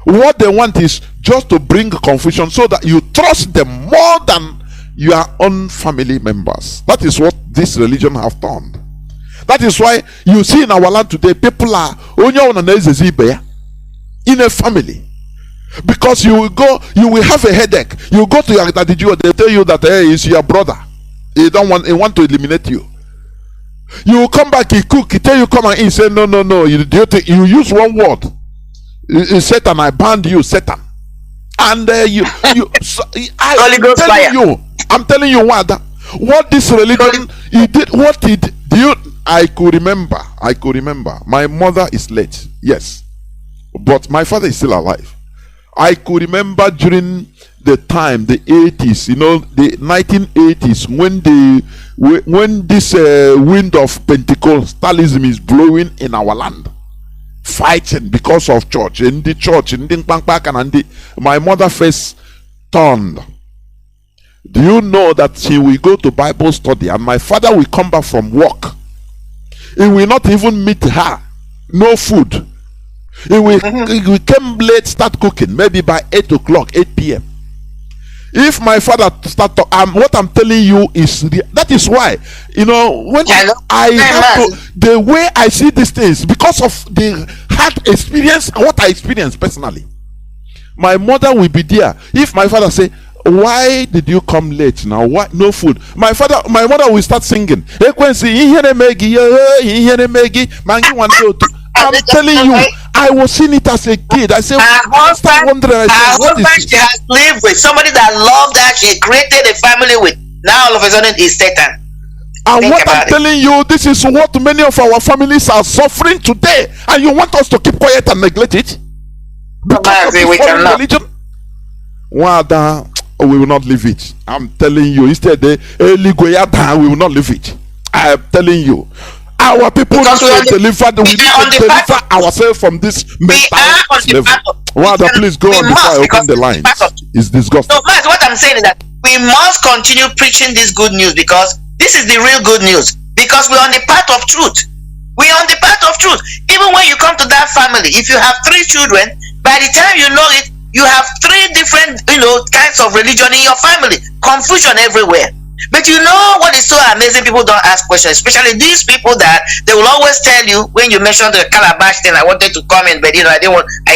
What they want is just to bring confusion so that you trust them more than your own family members. That is what this religion have done. That is why you see in our land today, people are in a family. Because you will have a headache. You go to your daddy, they tell you that hey, it's your brother. He want to eliminate you. You will come back, he cook, he tell you come and eat. Say no. You use one word. Satan, I banned you, Satan. And I'm telling you what this religion he did. What he did. I could remember. My mother is late, yes, but my father is still alive. I could remember during the time, the 80s, the 1980s, when this wind of Pentecostalism is blowing in our land, fighting because of church, in the church, my mother face turned. Do you know that she will go to Bible study and my father will come back from work? He will not even meet her. No food. He will come late, start cooking, maybe by 8 o'clock, 8 p.m. If my father start what I'm telling you is that is why, when I have to, the way I see these things, because of the hard experience, what I experienced personally, my mother will be there. If my father say, why did you come late now? Why no food? My mother will start singing. I'm telling you, I was seeing it as a kid. I said, her husband she has lived with somebody that loved her, she created a family with. Now all of a sudden is Satan. And what I'm telling you, this is what many of our families are suffering today. And you want us to keep quiet and neglect it? Because of this foreign religion? We will not leave it. I'm telling you. Instead, we will not leave it. I am telling you. Our people need to deliver ourselves from this mental level. Please go on before I open the lines. It's disgusting. No, Matt, what I'm saying is that we must continue preaching this good news, because this is the real good news. Because we're on the path of truth. We're on the path of truth. Even when you come to that family, if you have 3 children, by the time you know it, you have 3 different, kinds of religion in your family. Confusion everywhere. But you know what is so amazing? People don't ask questions, especially these people that they will always tell you when you mentioned the calabash thing. I wanted to comment, but I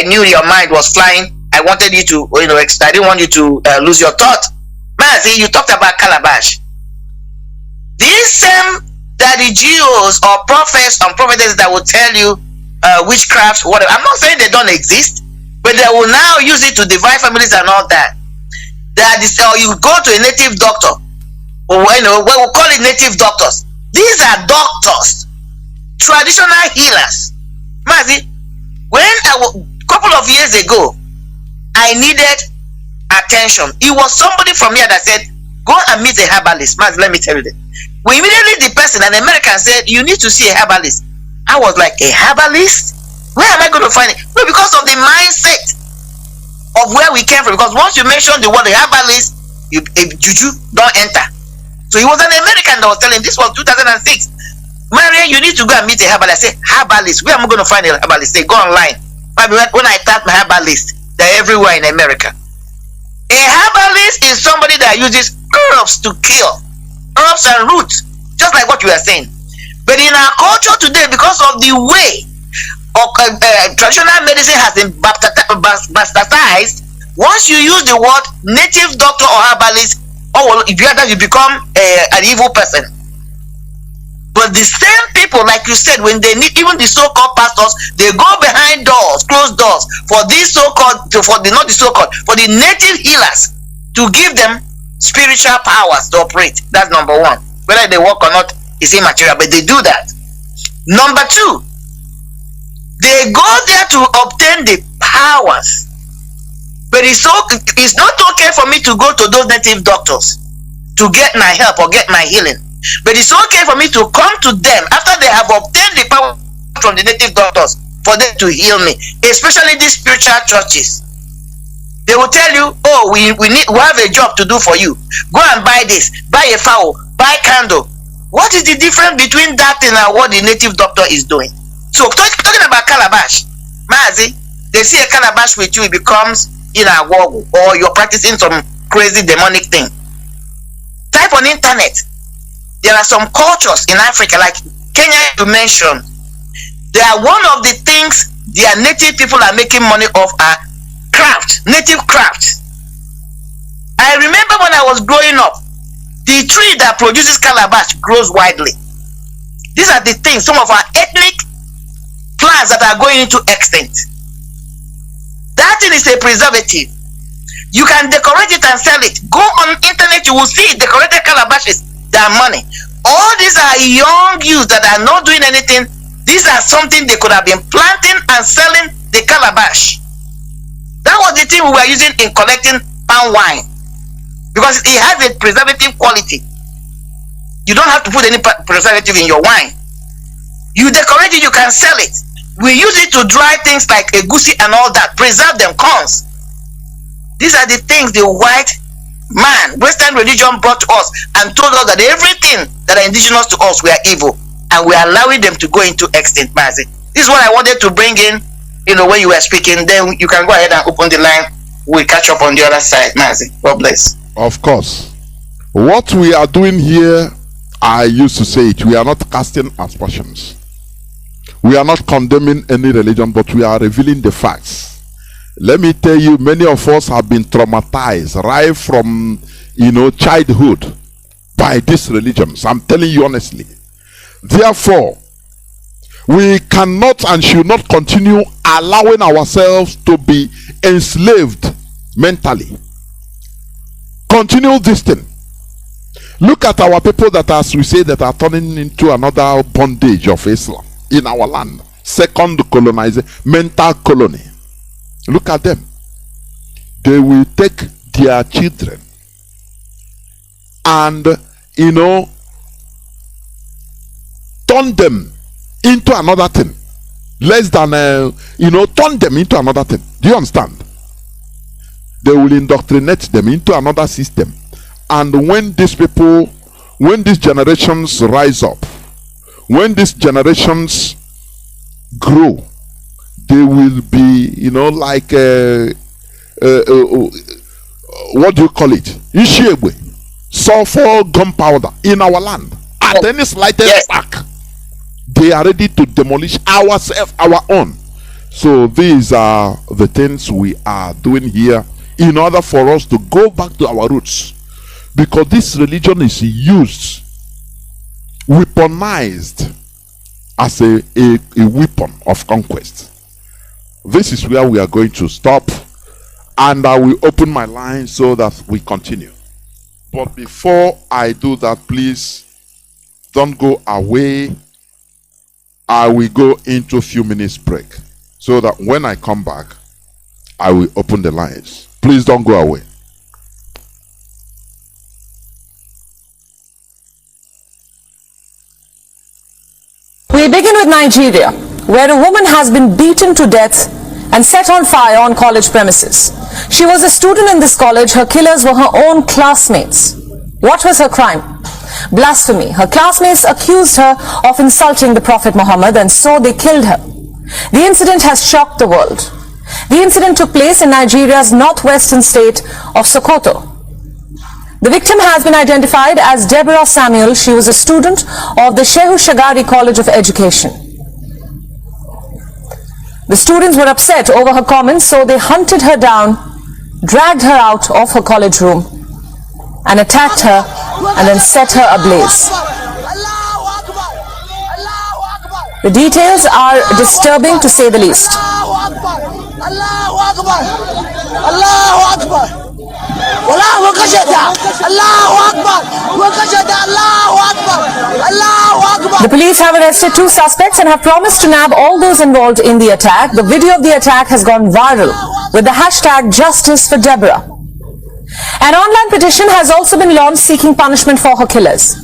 knew your mind was flying. I wanted you to, I didn't want you to lose your thought. Mazi, you talked about calabash. These same daddy GOs or prophets and prophetess that will tell you witchcrafts, whatever. I'm not saying they don't exist, but they will now use it to divide families and all that. Or you go to a native doctor. Or we call it native doctors. These are doctors, traditional healers. Mazi, when a couple of years ago, I needed attention. It was somebody from here that said, go and meet a herbalist. Mazi, let me tell you that. We immediately, the person, an American, said, you need to see a herbalist. I was like, a herbalist? Where am I going to find it? No, because of the mindset of where we came from. Because once you mention the word herbalist, juju don't enter. So he was an American that was telling, this was 2006. Marien, you need to go and meet a herbalist. I said, herbalist? Where am I going to find a herbalist? Say, go online. When I type my herbalist, they're everywhere in America. A herbalist is somebody that uses herbs to kill. Herbs and roots. Just like what you are saying. But in our culture today, because of the way traditional medicine has been bastardized, once you use the word native doctor or herbalist, if you are that, you become an evil person. But the same people, like you said, when they need, even the so-called pastors, they go behind doors, closed doors, for these so-called, for the native healers, to give them spiritual powers to operate. That's number 1. Whether they work or not is immaterial, but they do that. Number 2, they go there to obtain the powers. But it's not okay for me to go to those native doctors to get my help or get my healing. But it's okay for me to come to them after they have obtained the power from the native doctors for them to heal me. Especially these spiritual churches. They will tell you, oh, we have a job to do for you. Go and buy this, buy a fowl, buy candle. What is the difference between that and what the native doctor is doing? So talking about calabash, Mazi, They see a calabash with you, it becomes Inawogu, or you're practicing some crazy demonic thing. Type on internet. There are some cultures in Africa, like Kenya you mentioned. They are one of the things their native people are making money off are craft, native craft. I remember when I was growing up, the tree that produces calabash grows widely. These are the things, some of our ethnic plants that are going into extinct. That thing is a preservative. You can decorate it and sell it. Go on internet, you will see decorated calabashes. They are money. All these are young youths that are not doing anything. These are something they could have been planting and selling the calabash. That was the thing we were using in collecting palm wine, because it has a preservative quality. You don't have to put any preservative in your wine. You decorate it, you can sell it. We use it to dry things like egusi and all that, preserve them, corns. These are the things the white man, Western religion brought to us and told us that everything that are indigenous to us were evil, and we are allowing them to go into extinct. Mazi, this is what I wanted to bring in, when you were speaking. Then you can go ahead and open the line. We'll catch up on the other side. Mazi, God bless. Of course. What we are doing here, I used to say it, we are not casting aspersions. We are not condemning any religion, but we are revealing the facts. Let me tell you, many of us have been traumatized right from, childhood by these religions. I'm telling you honestly. Therefore, we cannot and should not continue allowing ourselves to be enslaved mentally. Continue this thing. Look at our people that, as we say, that are turning into another bondage of Islam in our land. Second colonization, mental colony. Look at them. They will take their children and, turn them into another thing. Less than, turn them into another thing. Do you understand? They will indoctrinate them into another system. And when these people, when these generations rise up, when these generations grow, they will be, like, what do you call it? Ishiegbe, sulfur gunpowder in our land. At any slightest spark, they are ready to demolish ourselves, our own. So these are the things we are doing here in order for us to go back to our roots. Because this religion is used, weaponized as a weapon of conquest. This is where we are going to stop, and I will open my line so that we continue. But before I do that, please don't go away. I will go into a few minutes break so that when I come back, I will open the lines. Please don't go away. We begin with Nigeria, where a woman has been beaten to death and set on fire on college premises. She was a student in this college. Her killers were her own classmates. What was her crime? Blasphemy. Her classmates accused her of insulting the Prophet Muhammad, and so they killed her. The incident has shocked the world. The incident took place in Nigeria's northwestern state of Sokoto. The victim has been identified as Deborah Samuel. She was a student of the Shehu Shagari College of Education. The students were upset over her comments, so they hunted her down, dragged her out of her college room, and attacked her and then set her ablaze. The details are disturbing, to say the least. The police have arrested 2 suspects and have promised to nab all those involved in the attack. The video of the attack has gone viral with the hashtag Justice for Deborah. An online petition has also been launched seeking punishment for her killers.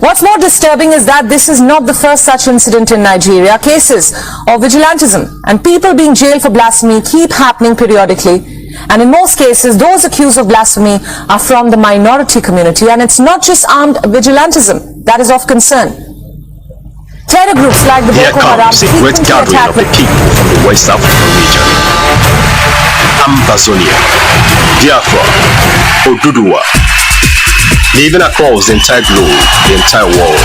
What's more disturbing is that this is not the first such incident in Nigeria. Cases of vigilantism and people being jailed for blasphemy keep happening periodically. And in most cases, those accused of blasphemy are from the minority community. And it's not just armed vigilantism that is of concern. Terror groups like the Here Boko Haram comes a great frequently gathering attack of the people from the West African region. Ambazonia, Biafra, Oduduwa, living across the entire globe, the entire world.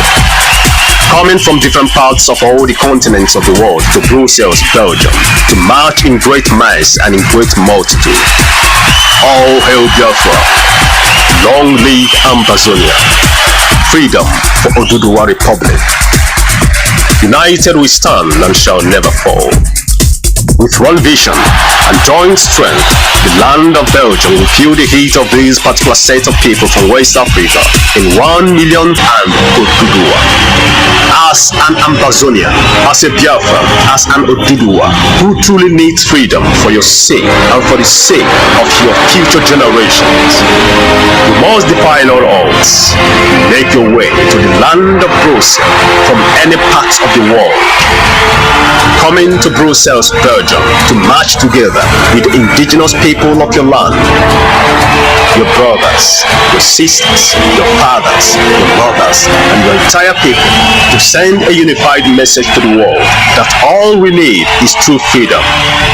Coming from different parts of all the continents of the world to Brussels, Belgium, to march in great mass and in great multitude. All hail Biafra. Long live Ambazonia. Freedom for Oduduwa Republic. United we stand and shall never fall. With one vision and joint strength, the land of Belgium will feel the heat of this particular set of people from West Africa in 1 million and Oduduwa. As an Ambazonia, as a Biafra, as an Oduduwa, who truly needs freedom for your sake and for the sake of your future generations, you must defy all odds. Make your way to the land of Brussels from any part of the world. Coming to Brussels, Belgium, to march together with the indigenous people of your land, your brothers, your sisters, your fathers, your mothers, and your entire people, to send a unified message to the world that all we need is true freedom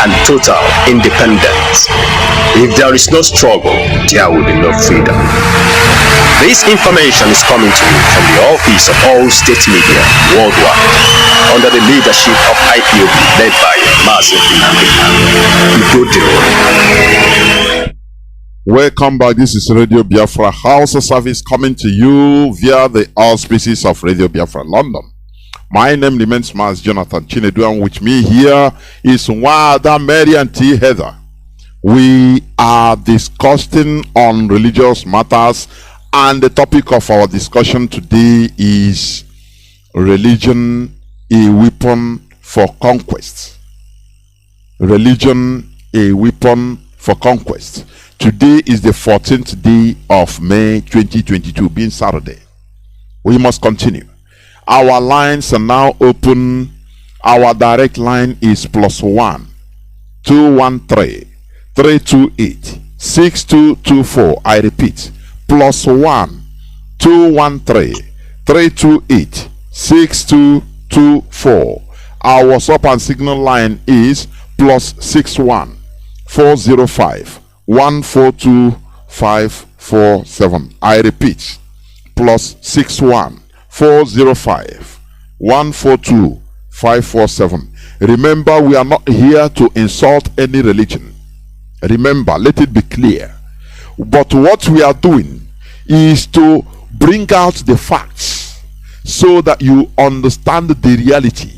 and total independence. If there is no struggle, there will be no freedom. This information is coming to you from the office of all state media worldwide, under the leadership of Ipob, led by Mazi Johnathan Nwa. Welcome back. This is Radio Biafra House Service coming to you via the auspices of Radio Biafra London. My name remains Mazi Johnathan Nwa, and with me here is Marien Haider. We are discussing on religious matters, and the topic of our discussion today is religion, a weapon for conquest. Religion, a weapon for conquest. Today is the 14th day of May 2022, being Saturday. We must continue. Our lines are now open. Our direct line is +1 213 328 6224. I repeat, +1 213 328 6224. Our WhatsApp and Signal line is +61 405 142 547. I repeat, +61 405 142 547. Remember, we are not here to insult any religion. Remember, let it be clear. But what we are doing is to bring out the facts so that you understand the reality.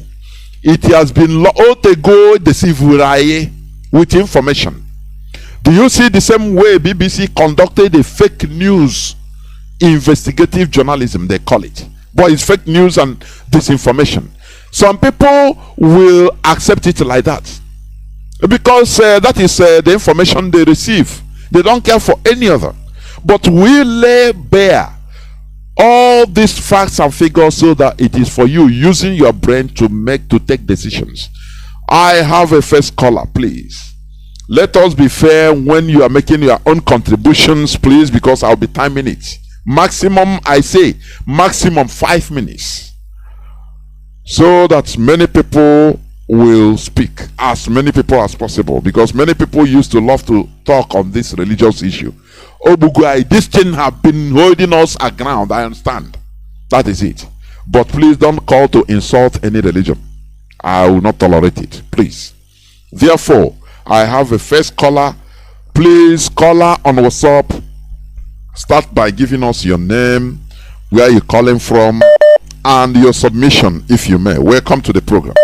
It has been long ago deceive with information. Do you see the same way BBC conducted a fake news investigative journalism, they call it? But it's fake news and disinformation. Some people will accept it like that because that is the information they receive. They don't care for any other. But we lay bare all these facts and figures so that it is for you using your brain to take decisions. I have a first caller, please. Let us be fair when you are making your own contributions, please, because I'll be timing it. Maximum, I say, maximum 5 minutes. So that many people will speak, as many people as possible, because many people used to love to talk on this religious issue. Obugai, this thing have been holding us aground, I understand. That is it. But please don't call to insult any religion. I will not tolerate it, please. Therefore, I have a first caller. Please, caller on WhatsApp, start by giving us your name, where you're calling from, and your submission, if you may. Welcome to the program.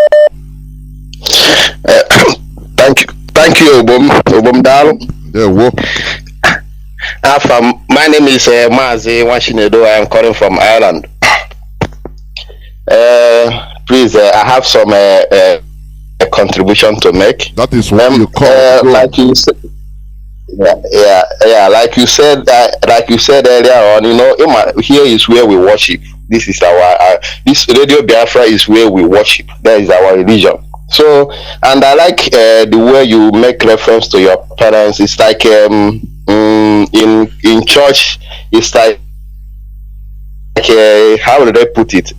Thank you, Obum Dal. Yeah, well. My name is Mazi Johnathan. I am calling from Ireland. Please, I have some contribution to make. That is what you call like you said. Yeah. Like you said earlier on, you know, here is where we worship. This is our this Radio Biafra is where we worship. That is our religion. So, and I like the way you make reference to your parents. It's like in church, it's like like how do they put it?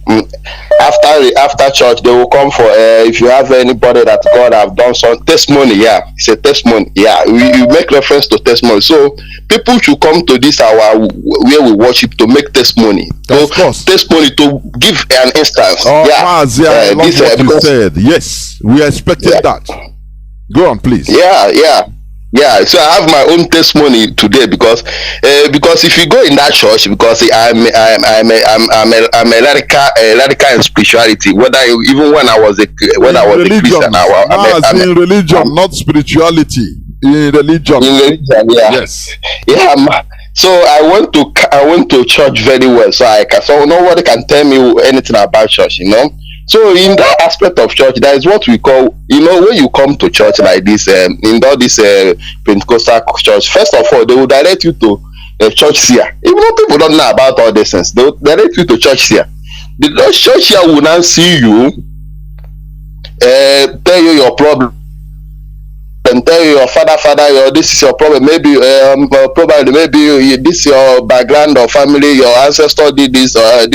After church, they will come for if you have anybody that God have done some testimony. Yeah, it's a testimony. Yeah, we make reference to testimony. So people should come to this hour where we worship to make testimony. Of course, testimony to give an instance. Oh, yeah, Mazi, I love what you said. Yes, we expected that. Go on, please. Yeah, so I have my own testimony today because if you go in that church, because I'm a radical in spirituality. Even when I was a Christian, I'm in religion, not spirituality. In religion, yeah. Yes. Yeah. So I went to church very well. So nobody can tell me anything about church, you know. So in that aspect of church, there is what we call, you know, when you come to church like this, in all this Pentecostal church, first of all, they will direct you to a church seer. Even though people don't know about all these things, they will direct you to church seer. The church seer will now see you, tell you your problem, and tell you your father, this is your problem. Maybe probably maybe this is your background or family, your ancestor did this or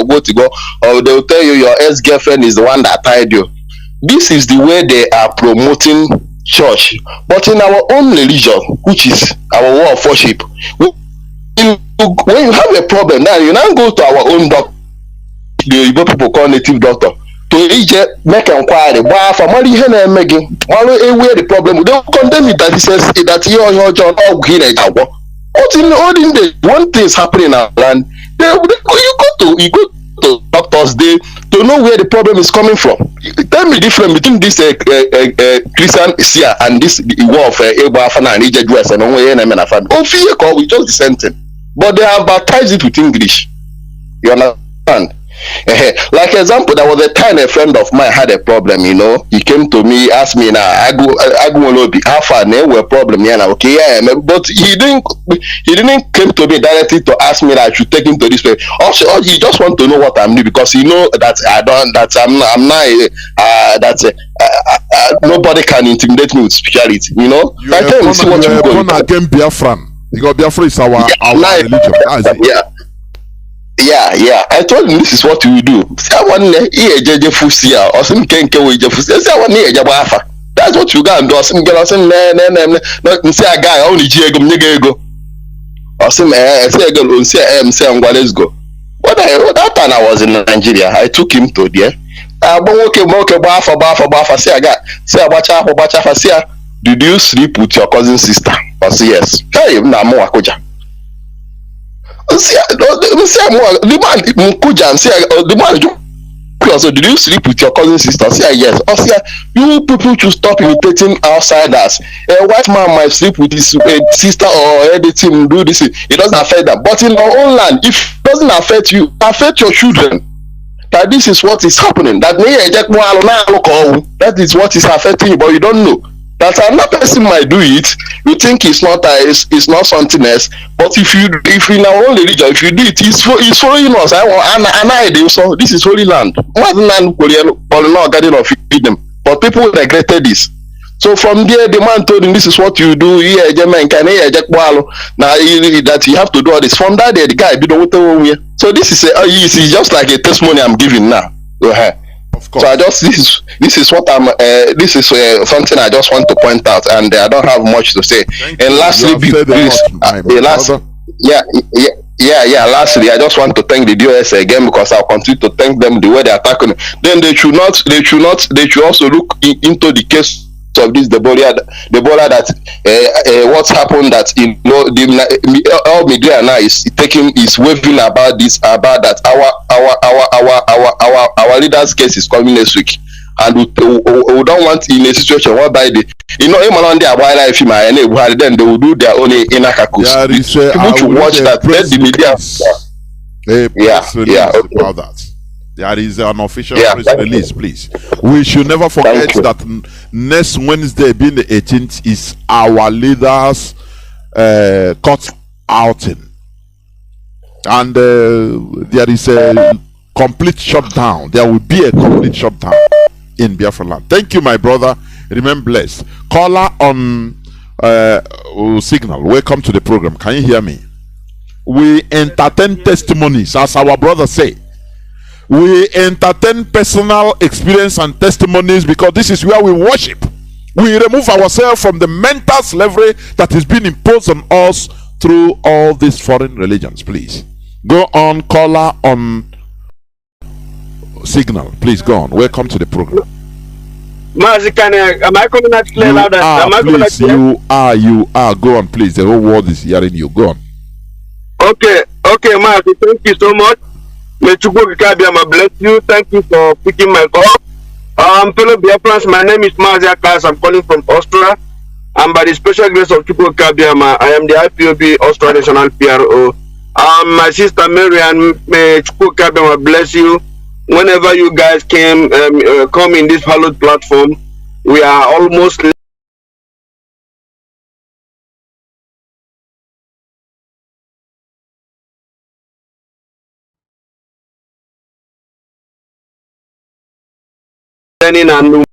go to go, or they will tell you your ex-girlfriend is the one that tied you. This is the way they are promoting church. But in our own religion, which is our way of worship, when you have a problem, now you now go to our own doctor, the Igbo people call native doctor, to make inquiry. But for money, where the problem? They will condemn it that he says that your John But in olden days, one thing is happening in our land. You go to doctors day to know where the problem is coming from. Tell me the difference between this Christian seer and this war of Biafra and EJS and we just the same thing, but they have baptized it with English. You understand? Like example, there was a time a friend of mine had a problem, you know. He came to me, asked me, now I go how far there were problem, yeah, okay, yeah, but he didn't came to me directly to ask me that I should take him to this place. Also, he just want to know what I'm doing, because he know that nobody can intimidate me with spirituality, you know. You are born again Biafran, because Biafra is our religion. Yeah. I told him this is what we do. That's what you go and do. Say a guy only let's go. That time I was in Nigeria, I took him to there. Did you sleep with your cousin sister? I said yes. Hey, so did you sleep with your cousin sister? Say yes. You people should stop imitating outsiders. A white man might sleep with his sister or anything, do this. It doesn't affect them. But in our own land, if it doesn't affect you, affect your children. That this is what is happening. That is what is affecting you, but you don't know. That another person might do it, you think it's not something else. But if in our own religion, if you do it, it's following us. So this is holy land. But people neglected this. So from there, the man told him, this is what you do. Now that you have to do all this. From that day, the guy did. So this is just like a testimony I'm giving now. Of course. So this is what I'm this is something I just want to point out, and I don't have much to say. And lastly, lastly, I just want to thank the DOS again, because I'll continue to thank them the way they are tackling. Then they should also look into the case of this Debola that what's happened, that all media now is waving about this, about that our leader's case is coming next week, and we don't want in a situation whereby then they will do their own inner caucus. People should watch that. Let the media. About that. There is an official press release, please. We should never forget that next Wednesday, being the 18th, is our leaders' court outing. And there is a complete shutdown. There will be a complete shutdown in Biafra land. Thank you, my brother. Remain blessed. Caller on signal. Welcome to the program. Can you hear me? We entertain testimonies, as our brothers say. We entertain personal experience and testimonies because this is where we worship. We remove ourselves from the mental slavery that is being imposed on us through all these foreign religions. Please go on, caller on signal. Please go on. Welcome to the program. Mazi, am I coming out clear louder? Am I coming out clear? You are. Go on, please. The whole world is hearing you. Go on. Okay, Mazi, thank you so much. May Chukwu Kabiyama bless you. Thank you for picking my call. Fellow Biafrans, my name is Mazi Johnathan. I'm calling from Austria. And by the special grace of Chukwu Kabiyama, I am the IPOB Austria National PRO. My sister Marien, may Chukwu Kabiyama bless you. Whenever you guys come in this hallowed platform, we are almost learning and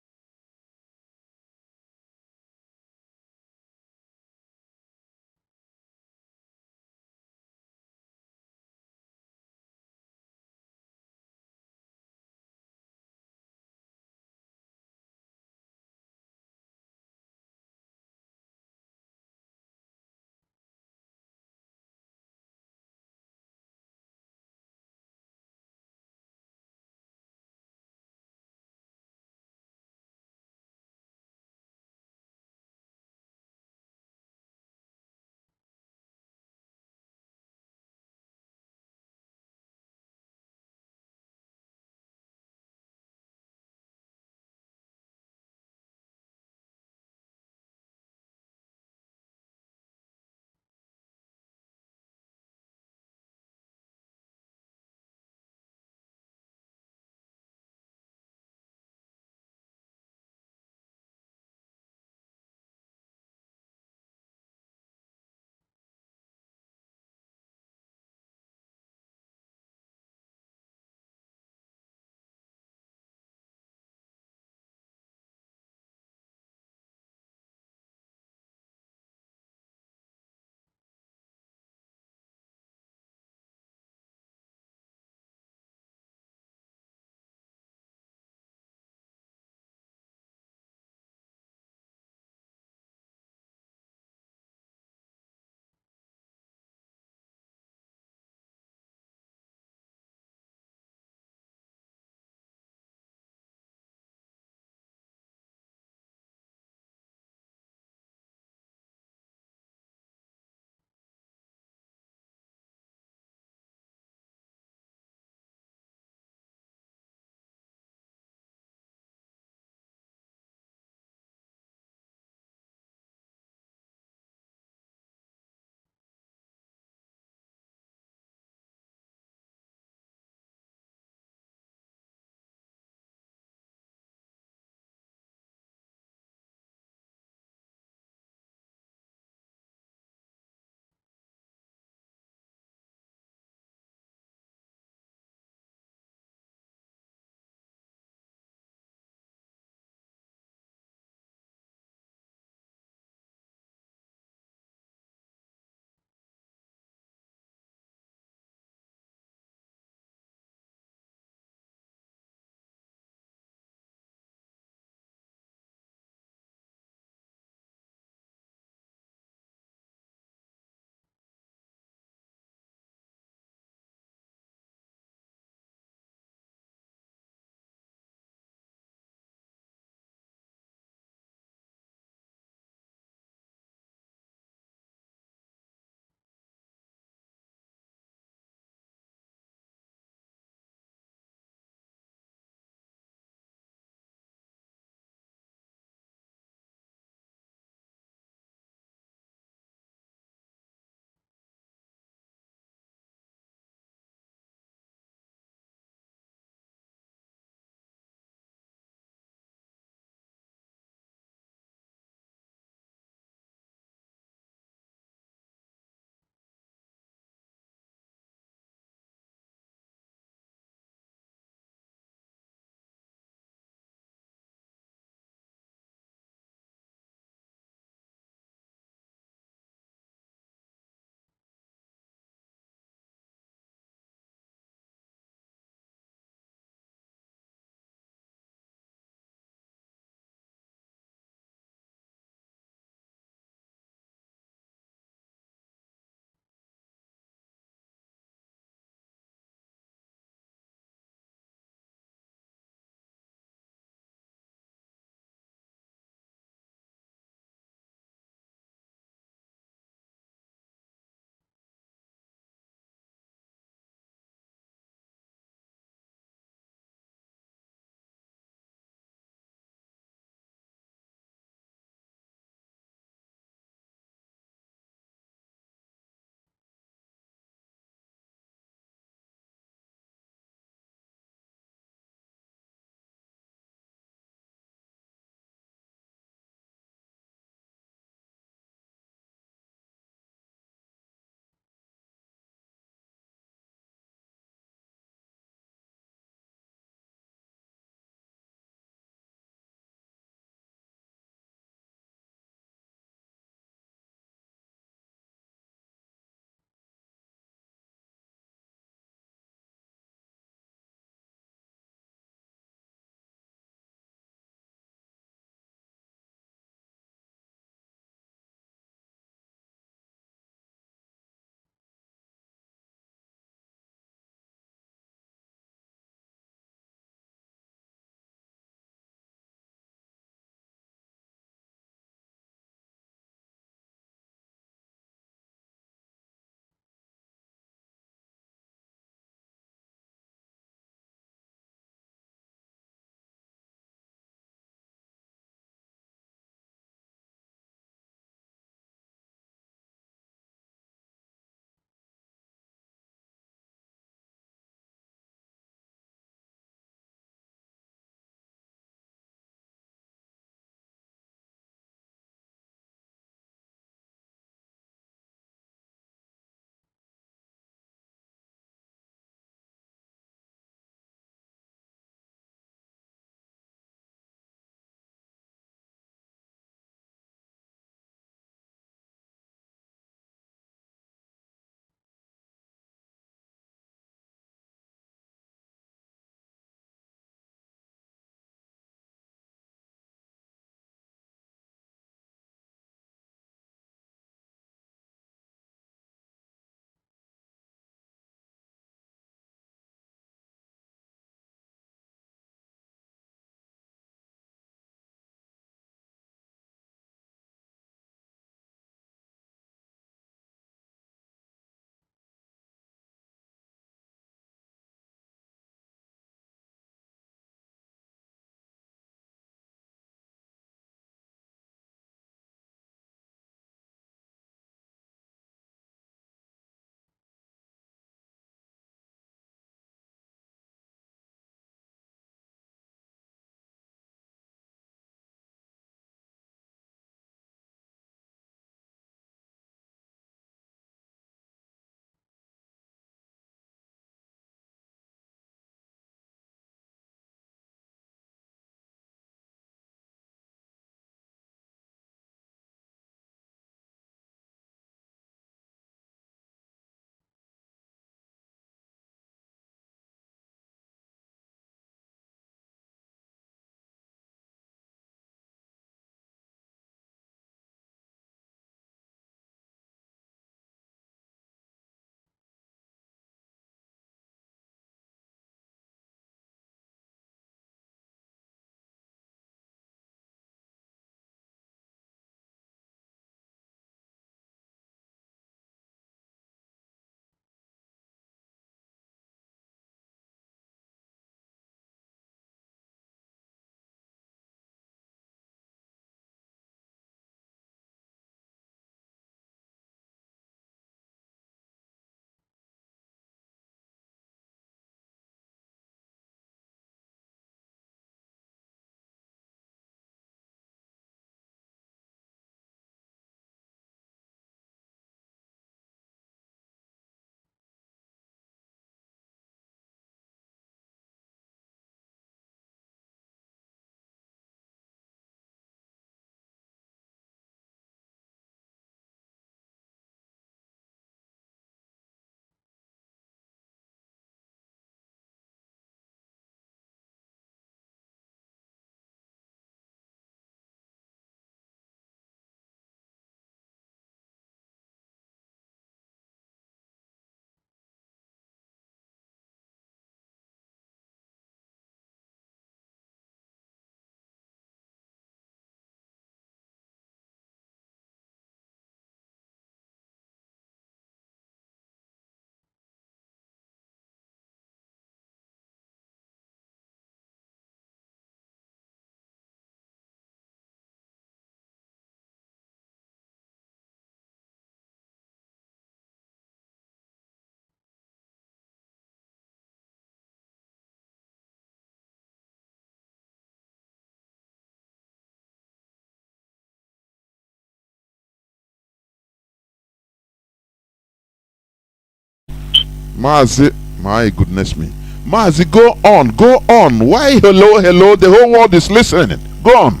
Mazi, my goodness me. Mazi, go on, go on. Why hello, hello? The whole world is listening. Go on.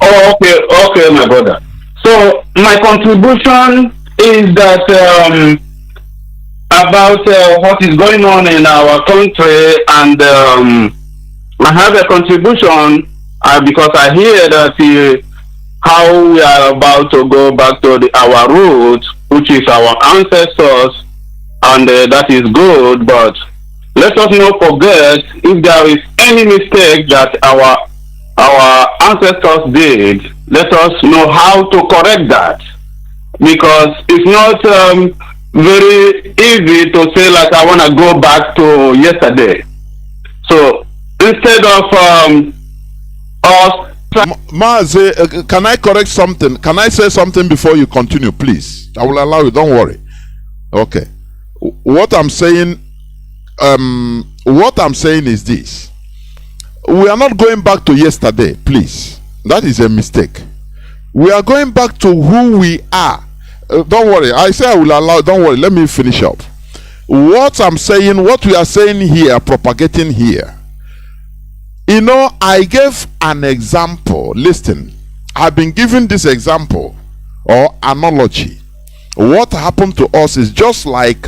Oh, okay, my brother. So my contribution is that about what is going on in our country, and I have a contribution because I hear that how we are about to go back to our roots, which is our ancestors, and that is good. But let us not forget, if there is any mistake that our ancestors did, let us know how to correct that, because it's not very easy to say like I want to go back to yesterday. So instead of us. Mazi, can I correct something? Can I say something before you continue, please? I will allow you. Don't worry. Okay. What I'm saying is this: we are not going back to yesterday, please. That is a mistake. We are going back to who we are. Don't worry. I say I will allow. Don't worry. Let me finish up. What I'm saying, what we are saying here, propagating here. You know, I gave an example. Listen, I've been giving this example or analogy. What happened to us is just like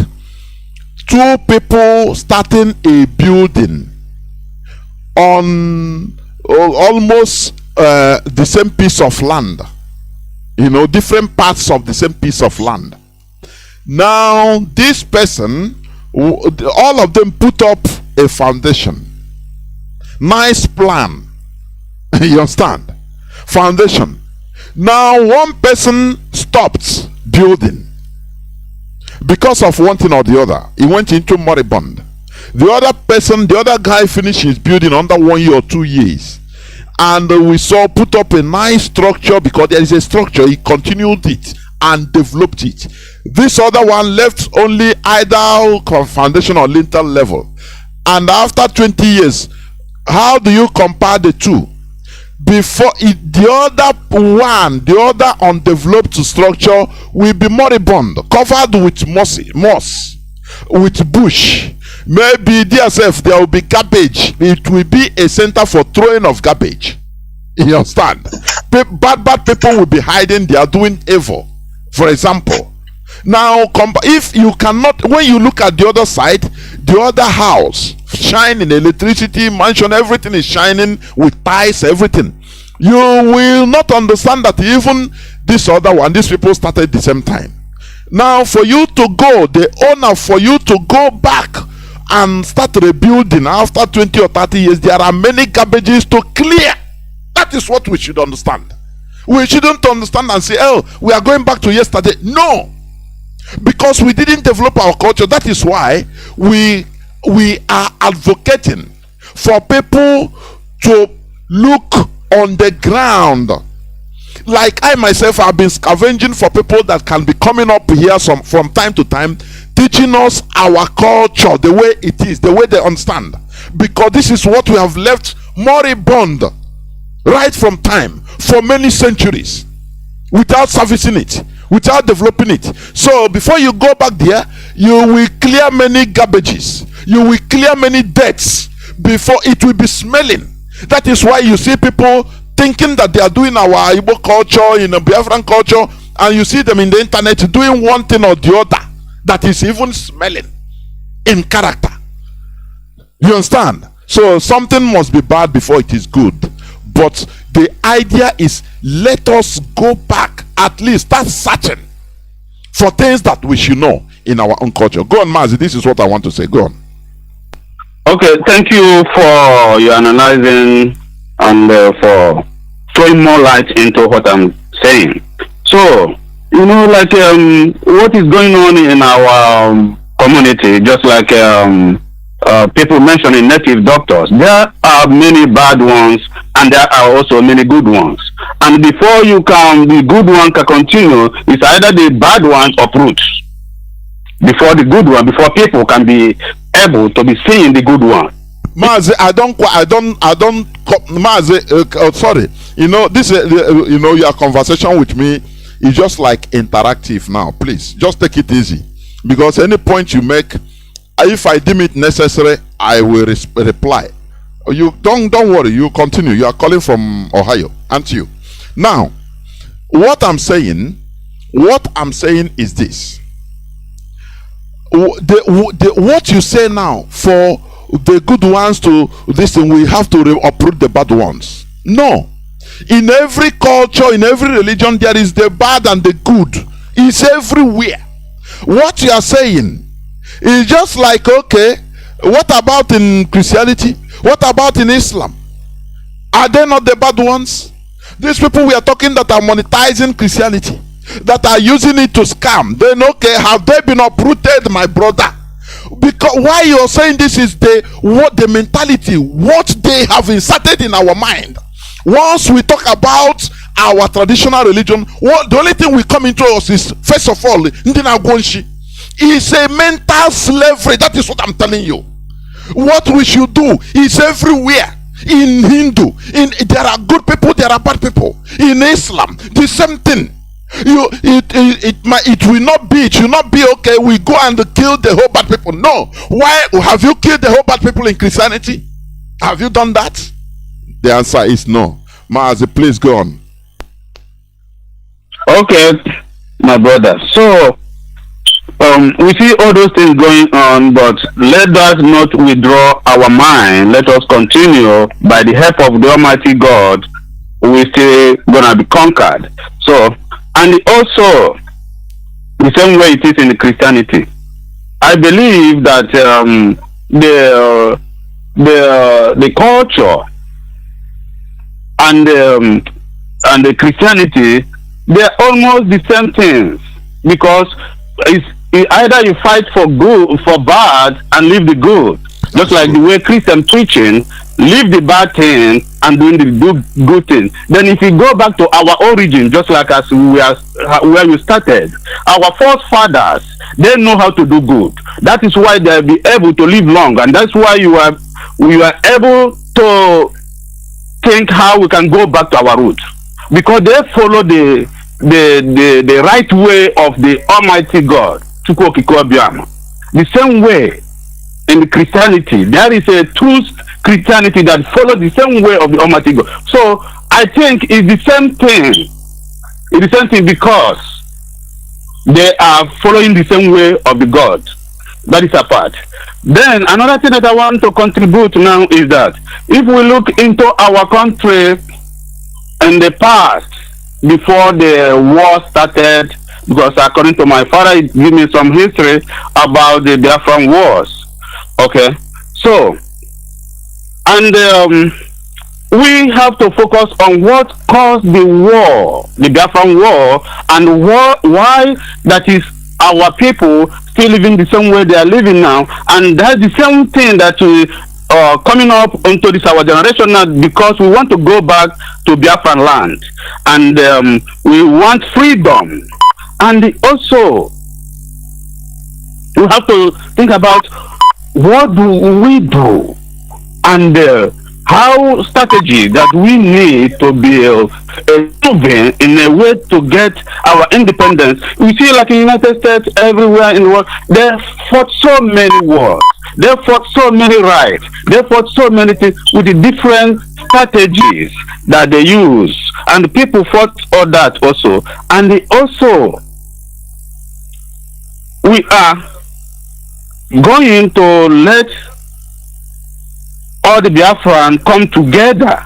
two people starting a building on almost the same piece of land. You know, different parts of the same piece of land. Now, this person, all of them put up a foundation. Nice plan. You understand? Foundation. Now one person stopped building because of one thing or the other. He went into moribund. The other person, the other guy finished his building under 1 year or 2 years. And we saw put up a nice structure because there is a structure. He continued it and developed it. This other one left only either foundation or lintel level. And after 20 years, how do you compare the two? Before the other one, the other undeveloped structure will be moribund, covered with moss, with bush. Maybe DSF, there will be garbage. It will be a center for throwing of garbage. You understand? Bad people will be hiding. They are doing evil. For example, now if you cannot, when you look at the other side, the other house shining, electricity, mansion, everything is shining with tiles, everything. You will not understand that even this other one, these people started at the same time. Now for you to go, the owner, for you to go back and start rebuilding after 20 or 30 years, there are many garbages to clear. That is what we should understand. We shouldn't understand and say, oh, we are going back to yesterday. No, because we didn't develop our culture. That is why we are advocating for people to look on the ground. Like I myself have been scavenging for people that can be coming up here from time to time, teaching us our culture, the way it is, the way they understand. Because this is what we have left moribund right from time for many centuries without servicing it, without developing it. So before you go back there, you will clear many garbages, you will clear many debts before it will be smelling. That is why you see people thinking that they are doing our Igbo culture, in a Biafran culture, and you see them in the internet doing one thing or the other that is even smelling in character. You understand? So something must be bad before it is good. But the idea is, let us go back, at least start searching for things that we should know in our own culture. Go on, Mazi. This is what I want to say. Go on. Okay, thank you for your analyzing and for throwing more light into what I'm saying. So, you know, like what is going on in our community, just like people mentioning native doctors, there are many bad ones and there are also many good ones. And before the good one can continue, it's either the bad ones uproot before the good one, before people can be able to be seeing the good one. Mazi, Mazi, sorry. You know, this, you know, your conversation with me is just like interactive now. Please, just take it easy. Because any point you make, If I deem it necessary, I will reply. You don't worry. You continue. You are calling from Ohio, aren't you? Now, what I'm saying is this. What you say now for the good ones to listen, we have to uproot the bad ones. No. In every culture, in every religion, there is the bad and the good. It's everywhere. What you are saying is just like, okay, what about in Christianity? What about in Islam? Are they not the bad ones? These people we are talking that are monetizing Christianity, that are using it to scam, then okay, have they been uprooted, my brother? Because why you're saying this is the mentality, what they have inserted in our mind. Once we talk about our traditional religion, the only thing we come into us is, first of all, is a mental slavery. That is what I'm telling you. What we should do is everywhere. In Hindu, there are good people, there are bad people. In Islam, the same thing. It will not be okay, we go and kill the whole bad people. No. Why have you killed the whole bad people in Christianity? Have you done that? The answer is no. Mazi, please go on. Okay, my brother. So we see all those things going on, but let us not withdraw our mind. Let us continue. By the help of the Almighty God, we're still gonna be conquered. So, and also the same way it is in Christianity. I believe that the culture and the Christianity, they're almost the same things, because it's either you fight for good, for bad, and leave the good. Just like the way Christian preaching, leave the bad thing and doing the good thing. Then if you go back to our origin, just like as where you started, our forefathers, they know how to do good. That is why they'll be able to live long, and that's why we are able to think how we can go back to our roots, because they follow the right way of the Almighty God. The same way in Christianity, there is a true Christianity that follows the same way of the Almighty God. So I think it's the same thing. It's the same thing because they are following the same way of the God. That is a part. Then another thing that I want to contribute now is that if we look into our country in the past, before the war started, because according to my father, he gave me some history about the Biafran wars. Okay, so, and we have to focus on what caused the war, the Biafran war, and why that is our people still living the same way they are living now, and that's the same thing that we coming up into this our generation now, because we want to go back to Biafran land, and we want freedom. And also we have to think about what do we do, and how strategy that we need to be moving in a way to get our independence. We see, like in the United States, everywhere in the world, they fought so many wars, they fought so many rights, they fought so many things with the different strategies that they use, and people fought all that also. And they also, we are going to let all the Biafran come together,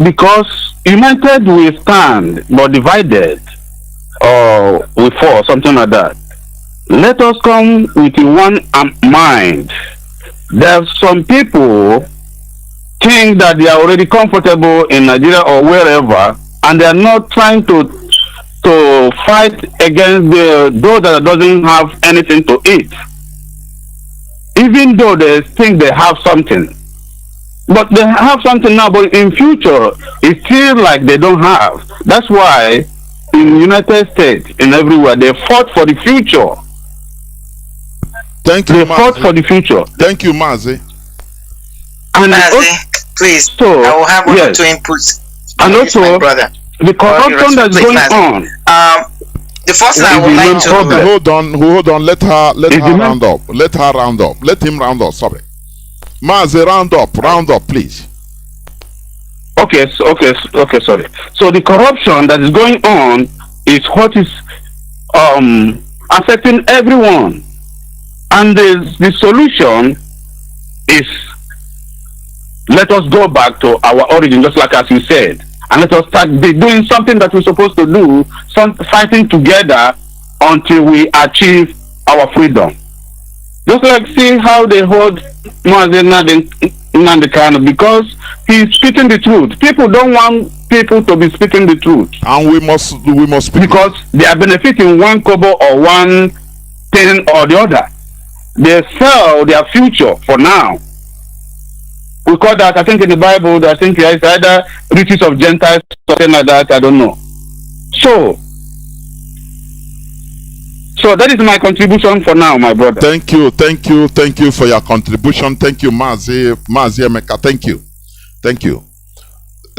because united we stand, but divided we fall, something like that. Let us come with one mind. There are some people think that they are already comfortable in Nigeria or wherever, and they are not trying to fight against those that doesn't have anything to eat, even though they think they have something. But they have something now, but in future, it's still like they don't have. That's why in the United States, in everywhere, they fought for the future. Thank you, They fought for the future. Thank you, Mazi. And Mazi, please, so, I will have one yes. or two inputs. And Yes, also, my brother. the corruption that's Please, going Mazi. on. The first thing I would like to hold on. Let her round up. Let her round up. Let him round up. Sorry, Mazi, round up, please. Okay, sorry. So the corruption that is going on is what is affecting everyone, and the solution is, let us go back to our origin, just like as you said, and let us start doing something that we're supposed to do, fighting together until we achieve our freedom. Just like see how they hold Mazi Nnamdi Kanu, because he's speaking the truth. People don't want people to be speaking the truth, and we must speak, because they are benefiting one kobo or one thing or the other. They sell their future for now. We call that, I think in the Bible, I think it's either riches of Gentiles, something like that, I don't know. So that is my contribution for now, my brother. Thank you for your contribution. Thank you, Mazi Emeka. Thank you.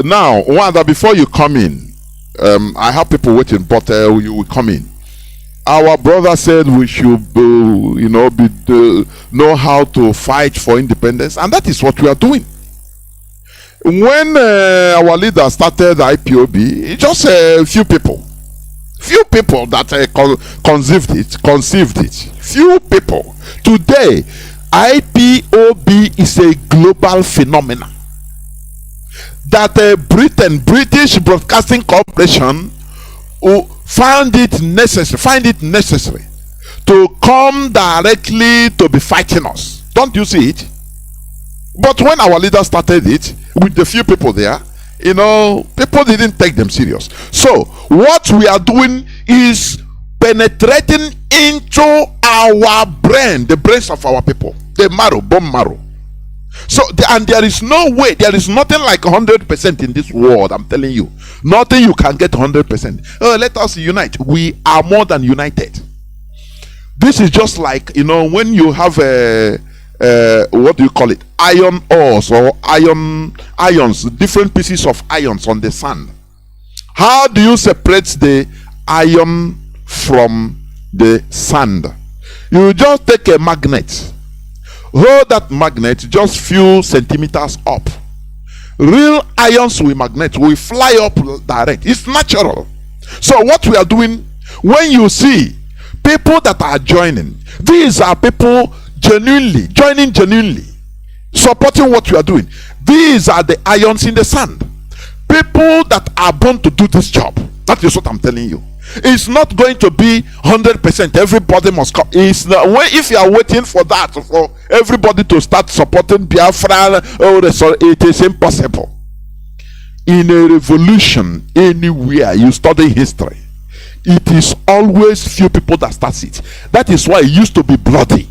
Now, Wanda, before you come in, I have people waiting, but you will come in. Our brother said we should, know how to fight for independence, and that is what we are doing. When our leader started IPOB, just a few people that conceived it. Few people. Today, IPOB is a global phenomenon. That British Broadcasting Corporation find it necessary to come directly to be fighting us. Don't you see it? But when our leader started it, with the few people there, people didn't take them serious. So what we are doing is penetrating into our brain, the brains of our people, the marrow, bone marrow. So and there is no way, there is nothing like 100% in this world. I'm telling you, nothing you can get 100%. Let us unite. We are more than united. This is just like, when you have what do you call it, iron ores or ions, different pieces of ions on the sand. How do you separate the iron from the sand? You just take a magnet, hold that magnet just few centimeters up. Real ions will magnet, will fly up direct. It's natural. So what we are doing, when you see people that are joining, these are people genuinely supporting what you are doing. These are the ions in the sand. People that are born to do this job. That is what I'm telling you. It's not going to be 100%. Everybody must come. If you are waiting for that, for everybody to start supporting Biafra, it is impossible. In a revolution, anywhere you study history, it is always few people that starts it. That is why it used to be bloody.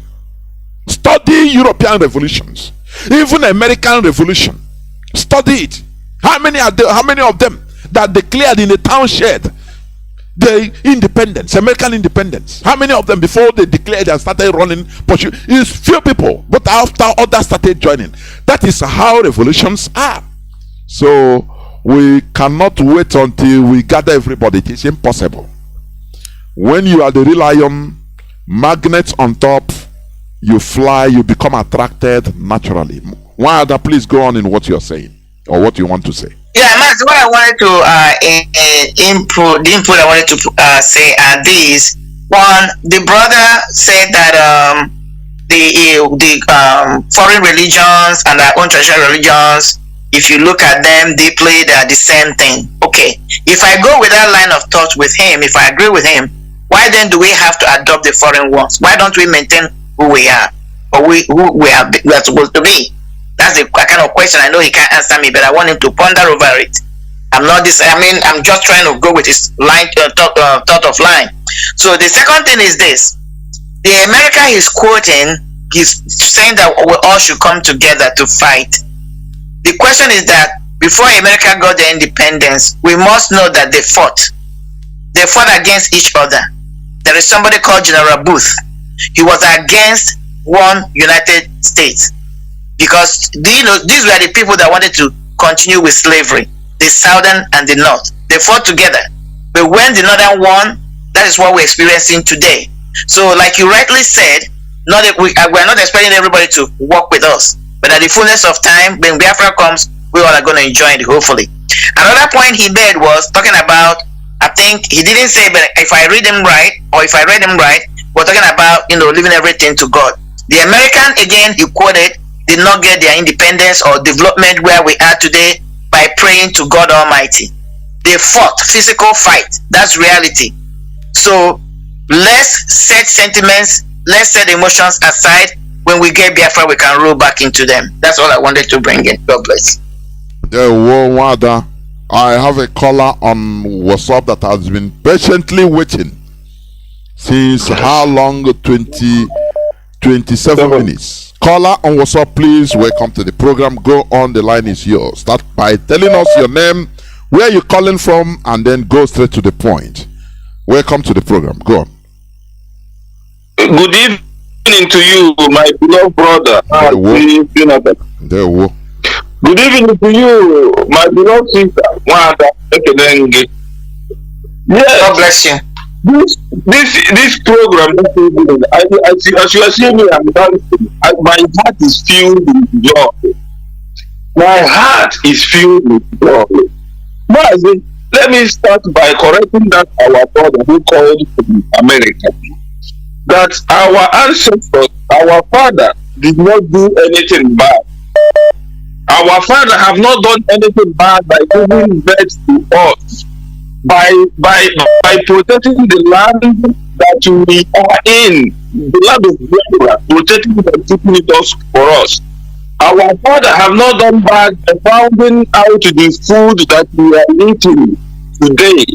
Study European revolutions, even American Revolution. Study it. How many of them that declared in a town shed the independence, American independence? How many of them before they declared and started running? It's few people, but after others started joining. That is how revolutions are. So we cannot wait until we gather everybody. It is impossible. When you are the real iron, magnets on top, you fly, you become attracted naturally. Wanda, please go on in what you're saying or what you want to say. Yeah, Max, what I wanted to input I wanted to say are these. One, the brother said that the foreign religions and our own traditional religions, if you look at them deeply, they are the same thing. Okay, if I go with that line of thought with him, if I agree with him, why then do we have to adopt the foreign ones? Why don't we maintain who we are, or who we are supposed to be? That's the kind of question. I know he can't answer me, but I want him to ponder over it. I'm just trying to go with his line, thought of line. So the second thing is this: the America he's quoting, he's saying that we all should come together to fight. The question is that before America got the independence, we must know that they fought. They fought against each other. There is somebody called General Booth. He was against one United States because these were the people that wanted to continue with slavery, the Southern and the North. They fought together, but when the Northern won, That is what we're experiencing today. So, like you rightly said, we're not expecting everybody to work with us, but at the fullness of time, when Biafra comes, we all are going to enjoy it, hopefully. Another point he made was talking about, I think he didn't say, but if I read him right, or if I read him right, we're talking about, leaving everything to God. The American, again, he quoted, did not get their independence or development where we are today by praying to God Almighty. They fought, physical fight. That's reality. So let's set sentiments, let's set emotions aside. When we get Biafra, we can roll back into them. That's all I wanted to bring in. God bless. I have a caller on WhatsApp that has been patiently waiting since how long? 27 minutes. Caller on WhatsApp, please. Welcome to the program. Go on, the line is yours. Start by telling us your name, where you're calling from, and then go straight to the point. Welcome to the program. Go on. Good evening to you, my beloved brother. Mazi Johnathan. Good evening to you, my beloved sister. Yes. God bless you. This program, as you are seeing me, I'm dancing. My heart is filled with joy. My heart is filled with joy. Mazi, let me start by correcting that our brother who called from America. That our ancestors, our father, did not do anything bad. Our father have not done anything bad by giving birth to us, by protecting the land that we are in, the land of Biafra, protecting and keeping it us for us. Our father have not done bad by finding out the food that we are eating today.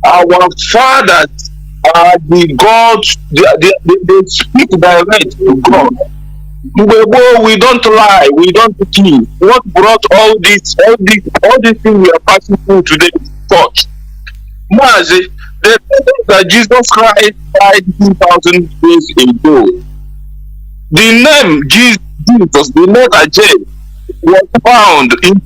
Our fathers are the gods, they speak direct to God. We don't lie, we don't kill. What brought all these things we are passing through today is thought. Mazi, the that Jesus Christ died 2,000 years ago. The name Jesus, the letter J, was found in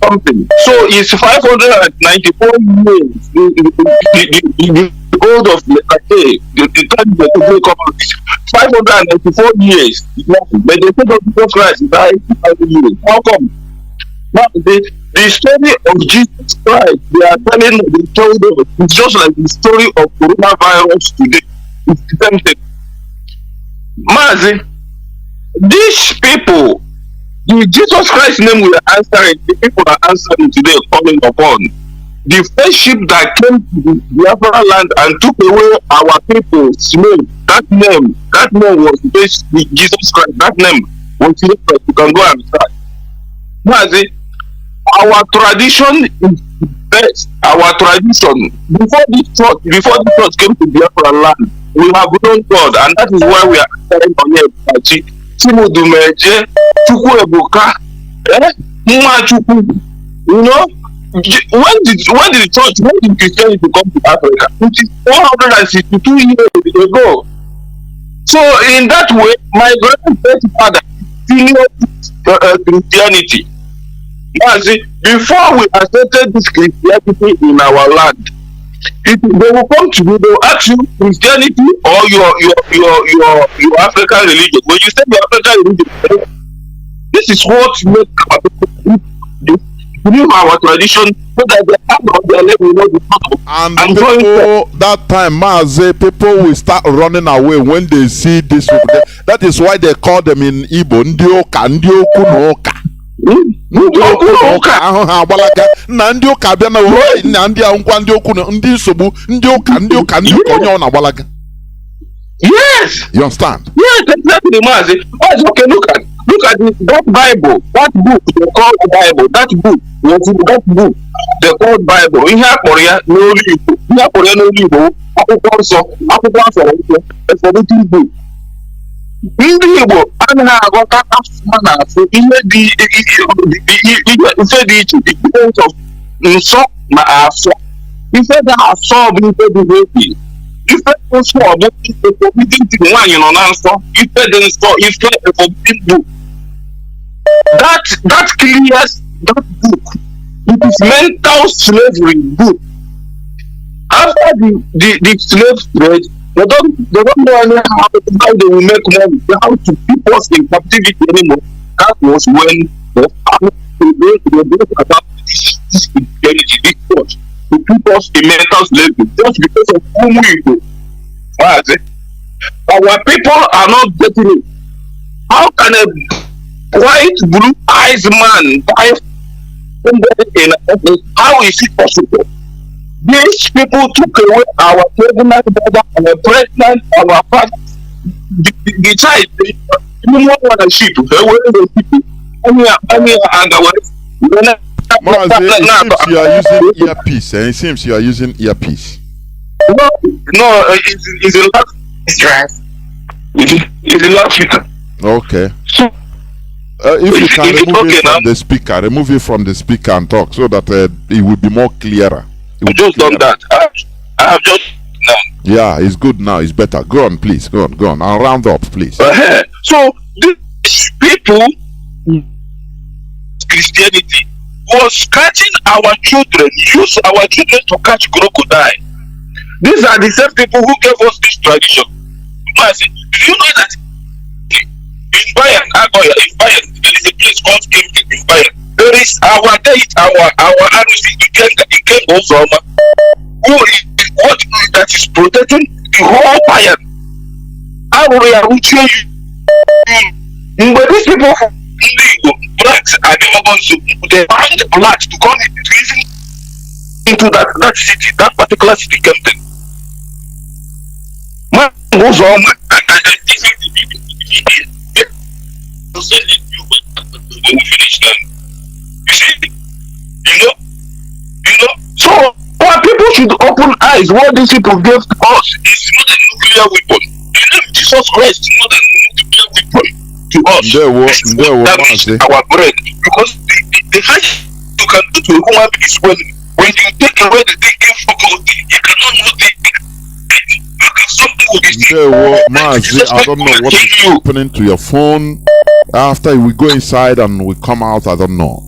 something. So it's 594 years. The old of letter J, the time they take up 594 years. But the faith of Jesus Christ died 2,000 years. How come? Now the story of Jesus Christ, they are telling the story. It's just like the story of coronavirus today. It's the same thing. Mazi, these people, the Jesus Christ name we are answering, the people are answering today, calling upon. The first ship that came to the Biafra land and took away our people's slave, that name was Jesus Christ. That name was Jesus Christ. You can go and start. Mazi, our tradition is best. Our tradition, before this church came to Biafra land, we have known God, and that is why we are starting on here. Chimudumeje, Chukwuebuka, Mwachukwu. You know, when did Christianity come to Africa? It is 462 years ago. So in that way, my grandfather senior Christianity. Before we accepted this Christianity in our land, they will come to you, they will ask you Christianity or your African religion. When you say your African religion, this is what makes our people believe our tradition, so that they have on their level, know the problem. And people, that time, Mazi, people will start running away when they see this. That is why they call them in Igbo Ndioka, Ndiokunoka. Ahụ ha agbalaga na ndị ụka bịa na ndị ngwa ndị okwu ndị nsogbu ndị ụka onye ọ na-agbalaga. Yes, you understand? Yes, exactly, Mazi. Okay, look at that Bible, that book they call the Bible. That book they call Bible. Ihe akpọrọ ya n'olu Igbo, akwụkwọ nsọ, expositive book. Ndị Igbo anaghị aghọta asụsụ na-asụ ihe dị iche, difference of nsọ na asọ. Ife ga-asọ bụ ife dị heavy. Ife nsọ bụ ife forbidden thing, nwaanyị nọ na nsọ. Ife dị nsọ, ife forbidden book. That clears that book. It is mental slavery book. after the slave trade, they don't know anyhow how they will make money, how to keep us in captivity anymore. That was when the they brought about this infidelity, this force to keep us in mental slavery just because of whom we go. Our people are not getting it. How can a white, blue eyes man buy somebody in a office? How is it possible? These people took away our pregnant brother, our pregnant, our father, the child, even more than a sheep. They were the people. And Mazi, it seems you are using earpiece. No, it's a lot. It's a lot. Okay. So, if you can remove it from now? the speaker, remove it from the speaker and talk so that it will be more clearer. I've just done that. I have just done. Yeah, it's good now. It's better. Go on, please. Go on. I'll round up, please. So these people, Christianity, was catching our children, use our children to catch crocodile. These are the same people who gave us this tradition. Do you know that in Bayern, there is a place called in Bayern. There is our date, our RC, it came from what that is protecting the whole Bayern. I will show you. But these people, blacks are the ones they find the blacks to come into that city, that particular city, Kempton. Man goes on, and this is the finish them. You see, you know. So our people should open eyes. What these people gave to us is not a nuclear weapon. The name Jesus Christ is not a nuclear weapon to us. That is our bread. Because the fact you can do to a human being is when you take away the thinking faculty, you cannot know the Mazi, I don't know what is happening to your phone. After we go inside and we come out, I don't know.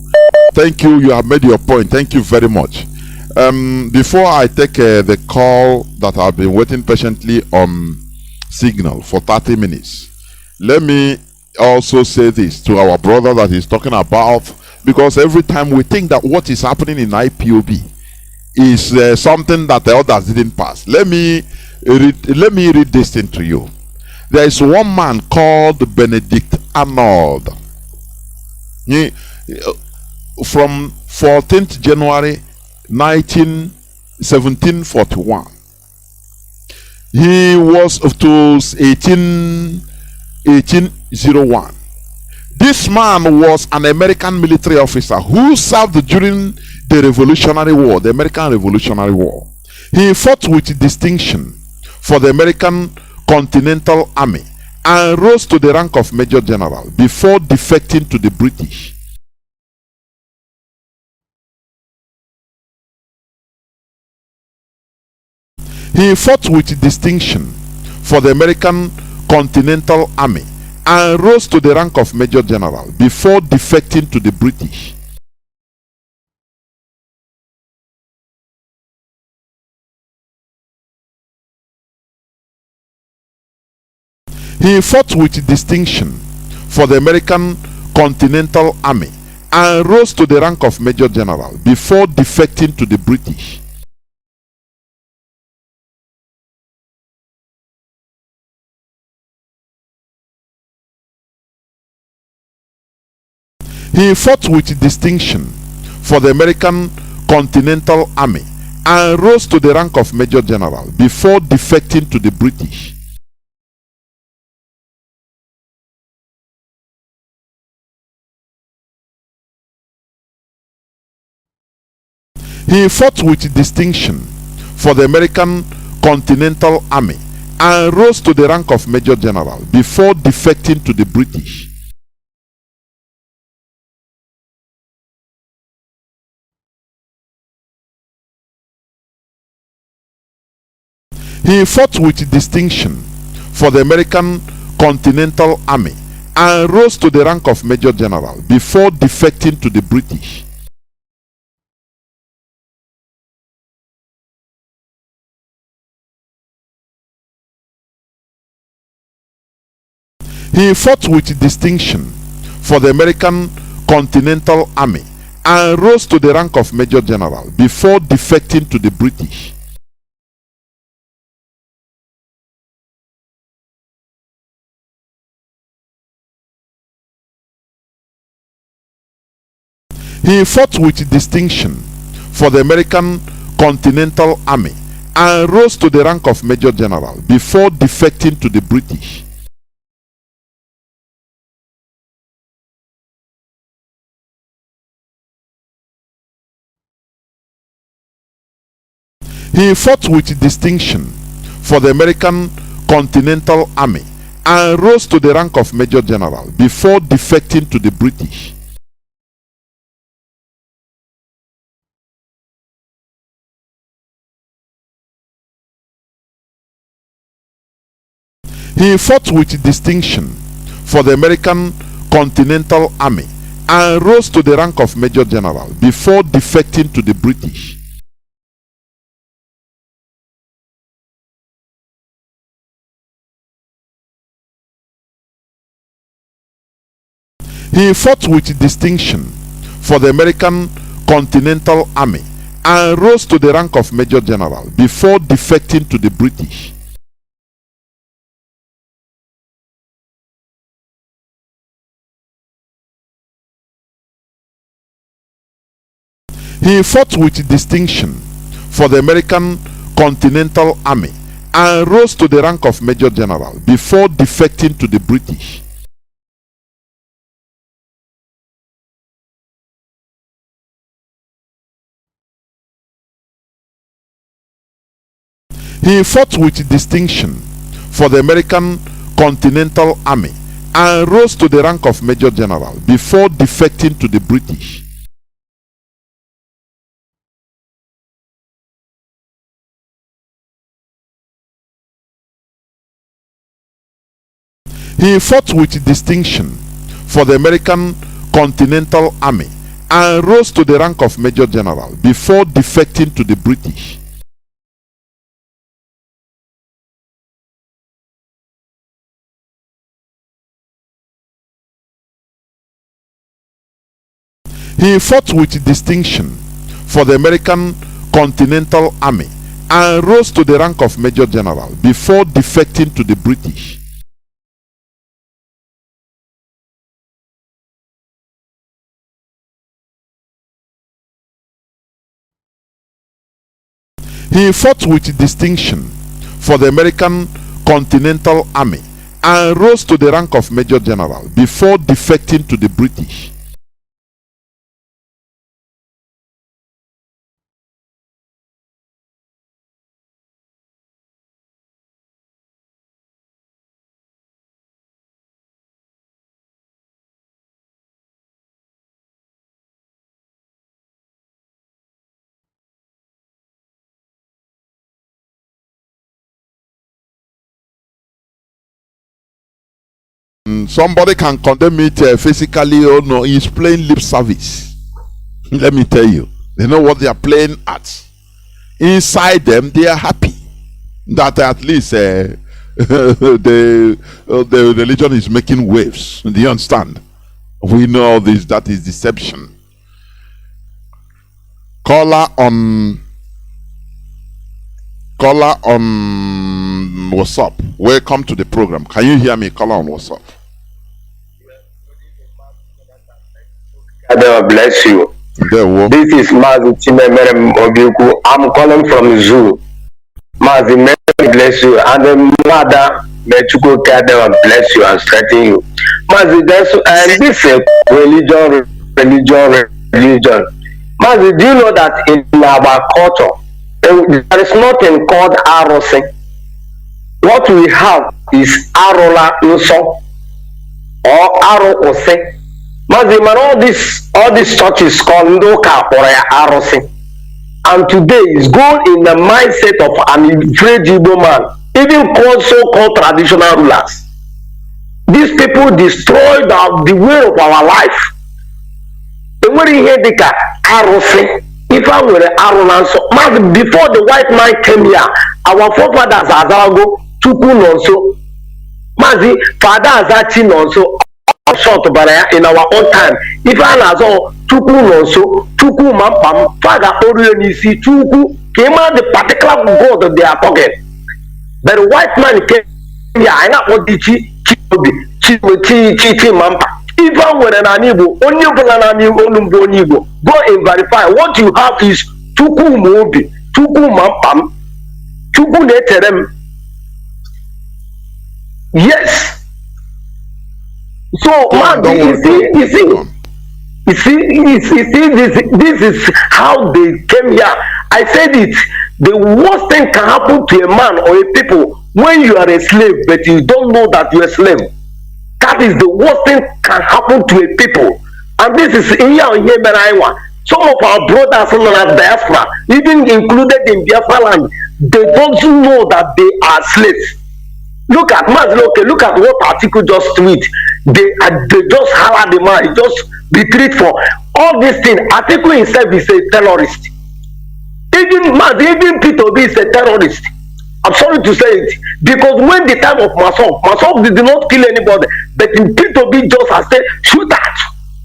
Thank you. You have made your point. Thank you very much. Before I take the call that I've been waiting patiently on signal for 30 minutes, let me also say this to our brother that he's talking about, because every time we think that what is happening in IPOB is something that the others didn't pass. Let me read this thing to you. There is one man called Benedict Arnold. From 14th January 1741, he was to 1801. This man was an American military officer who served during the Revolutionary War, the American Revolutionary War. He fought with distinction for the American Continental Army and rose to the rank of Major General before defecting to the British. He fought with distinction for the American Continental Army and rose to the rank of Major General before defecting to the British. He fought with distinction for the American Continental Army and rose to the rank of Major General before defecting to the British. He fought with distinction for the American Continental Army and rose to the rank of Major General before defecting to the British. He fought with distinction for the American Continental Army and rose to the rank of Major General before defecting to the British. He fought with distinction for the American Continental Army and rose to the rank of Major General before defecting to the British. He fought with distinction for the American Continental Army and rose to the rank of Major General before defecting to the British. He fought with distinction for the American Continental Army and rose to the rank of Major General before defecting to the British. He fought with distinction for the American Continental Army and rose to the rank of Major General before defecting to the British. He fought with distinction for the American Continental Army and rose to the rank of Major General before defecting to the British. He fought with distinction for the American Continental Army and rose to the rank of Major General before defecting to the British. He fought with distinction for the American Continental Army and rose to the rank of Major General before defecting to the British. He fought with distinction for the American Continental Army and rose to the rank of Major General before defecting to the British. He fought with distinction for the American Continental Army and rose to the rank of Major General before defecting to the British. He fought with distinction for the American Continental Army and rose to the rank of Major General before defecting to the British. He fought with distinction for the American Continental Army and rose to the rank of Major General before defecting to the British. Somebody can condemn it physically or no, he's playing lip service. Let me tell you, they know what they are playing at. Inside them, they are happy that at least the religion is making waves. Do you understand? We know this, that is deception. Caller on WhatsApp. Welcome to the program. Can you hear me? Caller on WhatsApp. God bless you. This is Mazi Johnathan. I'm calling from Zoo. Mazi, may bless you. And the mother, may God bless you and strengthen you. Mazi, and this is religion. Mazi, do you know that in our culture, there is nothing called arosing? What we have is arola nuso or aro ose. Mazi, man, all these churches called Ndoka or arosing. And today is going in the mindset of an inflexible man, even so-called traditional rulers. These people destroyed the way of our life. The way here they can arosing. If I were Arolan, so before the white man came here, our forefathers Azarago took also. Mazi, Father Azachi also short but in our own time. If I also Tuku also, Tuku Mampam, Father Orionisi, Tuku came out the particular God that they are talking. But the white man came here, I not what the chi Mampa. Even when an amiibo, only go and verify what you have is Tuku Mobi, Tuku Mampam, Tuku Neterem. Yes. So, man, you see, this is how they came here. I said it. The worst thing can happen to a man or a people when you are a slave, but you don't know that you're a slave. That is the worst thing can happen to a people. And this is in here. Some of our brothers in Biafra, even included in Biafra land, they don't know that they are slaves. Look at look at what article just tweet. They just holler the man, he just retreat for all these things. Article himself is a terrorist. Even Peter B is a terrorist. I'm sorry to say it. Because when the time of Masop did not kill anybody, but in Peter B just has said, shoot that.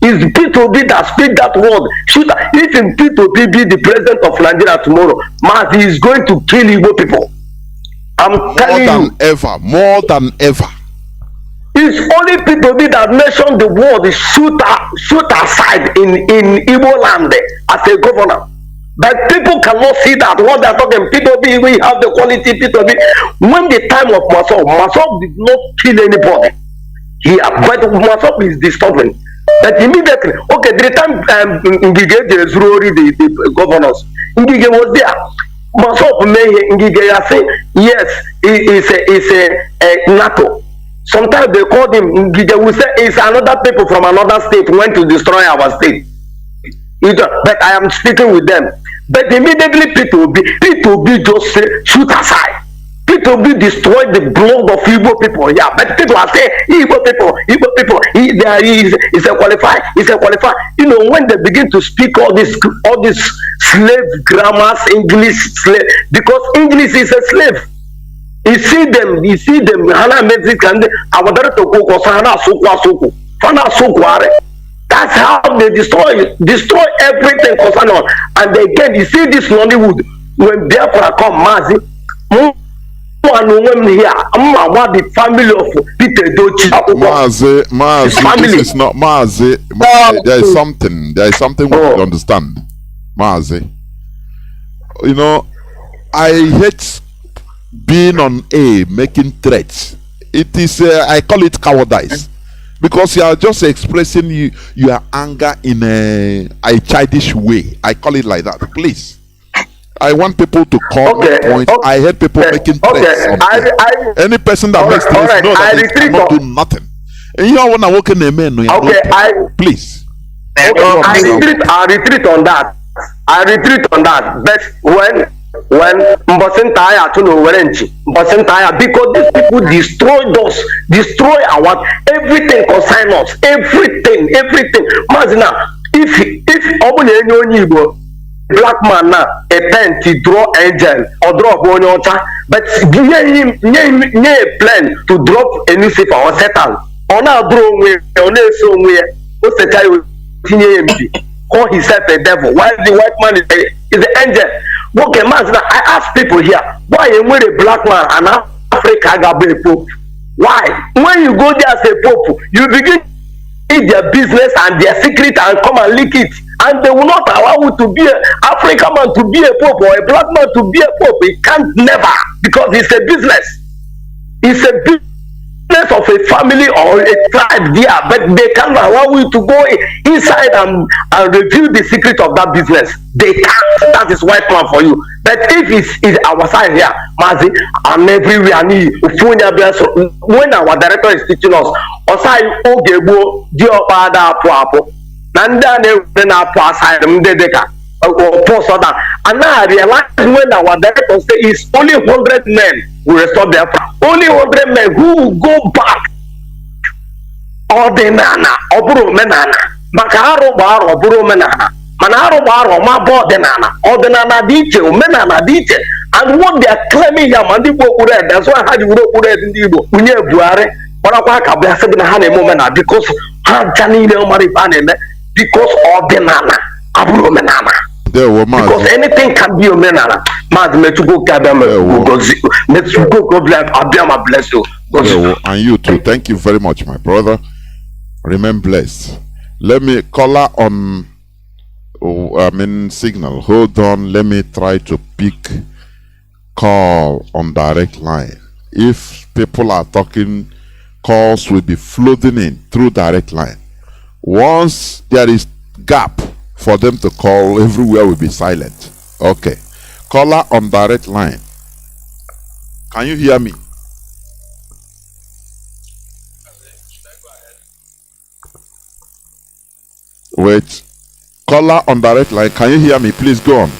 It's Peter B that speak that word. Shoot that. If in Peter B be the president of Nigeria tomorrow, Mazi is going to kill Igbo people. I'm telling you. More than ever. It's only people that mention the word shoot aside in Igbo land as a governor. But people cannot see that what they're talking. People we have the quality. People when the time of Masop did not kill anybody. But Masop is disturbing. But immediately, okay, the time Ngige the governors, Ngige was there. Masop Ngige say yes, it's a NATO. Sometimes they call him Ngige will say it's another people from another state went to destroy our state. But I am speaking with them. But immediately people be just say shoot aside. People be destroy the blood of Igbo people. Yeah, but people are saying Igbo people, there is a qualified, it's a qualified. You know, when they begin to speak all this slave grammars, English slave, because English is a slave. You see them, Hana Mexican, our daughter to Hana Suku, Fana Sukuare. That's how they destroy everything concerning. And again, you see this Nollywood, when Biafra come, Mazi, the family of Peter Dochi. Mazi, this is not Mazi. There is something we should understand. Mazi. You know, I hate being on making threats. It is, I call it cowardice. Because you are just expressing your anger in a childish way. I call it like that. Please. I want people to call points. I hate people making threats. Any person that makes threats know that they cannot do nothing. And you want to work in a man. Please. I retreat on that. But when Mbosentaya to no Werenchi, Mbosentaya, because these people destroy our everything consign us, everything. Mazina, if Obunyo black man now a pen to draw angel or draw bonota, but near plan to drop a newspaper or Satan. On our drawing, on a somewhere, what's the child call himself a devil? Why the white man is the angel? Okay, man, I ask people here, why you with a black man and Africa got a pope? Why? When you go there as a pope, you begin to eat their business and their secret and come and leak it. And they will not allow you to be an African man to be a pope or a black man to be a pope. It can't never, because it's a business. It's a business of a family or a tribe there, but they can't allow you to go inside and reveal the secret of that business. They can't. That is white man for you. But if it's our side here, Mazi, and everywhere, when our director is teaching us, Osai Ogebo, Diopada Puapo, Nanda Nena Pasai, Mdedeka, or post on that. And now I realize when our director say it's only 100 men will restore their power. Only 100 men who will go back. Ordinana, Oburu Menana, Makaro Bar, Oburu Menana, Manaro Bar, Mabo Denana, Ordinana Diche, Menana Diche, and what they are claiming Yamandi Bokure, that's why I had you put it in the Ibo, Buare, Kwanakwa ka bịa sị gị na ha na-eme omenala because ha ncha niile ọmara ife a na-eme because ọdịnala abụrụ omenala. Because anything can be omenala. Mazi Metugo Kabama Abiyama bless you. And you too. Thank you very much, my brother. Remain blessed. Let me caller on signal. Hold on. Let me try to pick call on direct line. If people are talking, calls will be floating in through direct line. Once there is gap for them to call, everywhere will be silent. Okay. Caller on direct line. Can you hear me? Wait. Caller on direct line. Can you hear me? Please go on.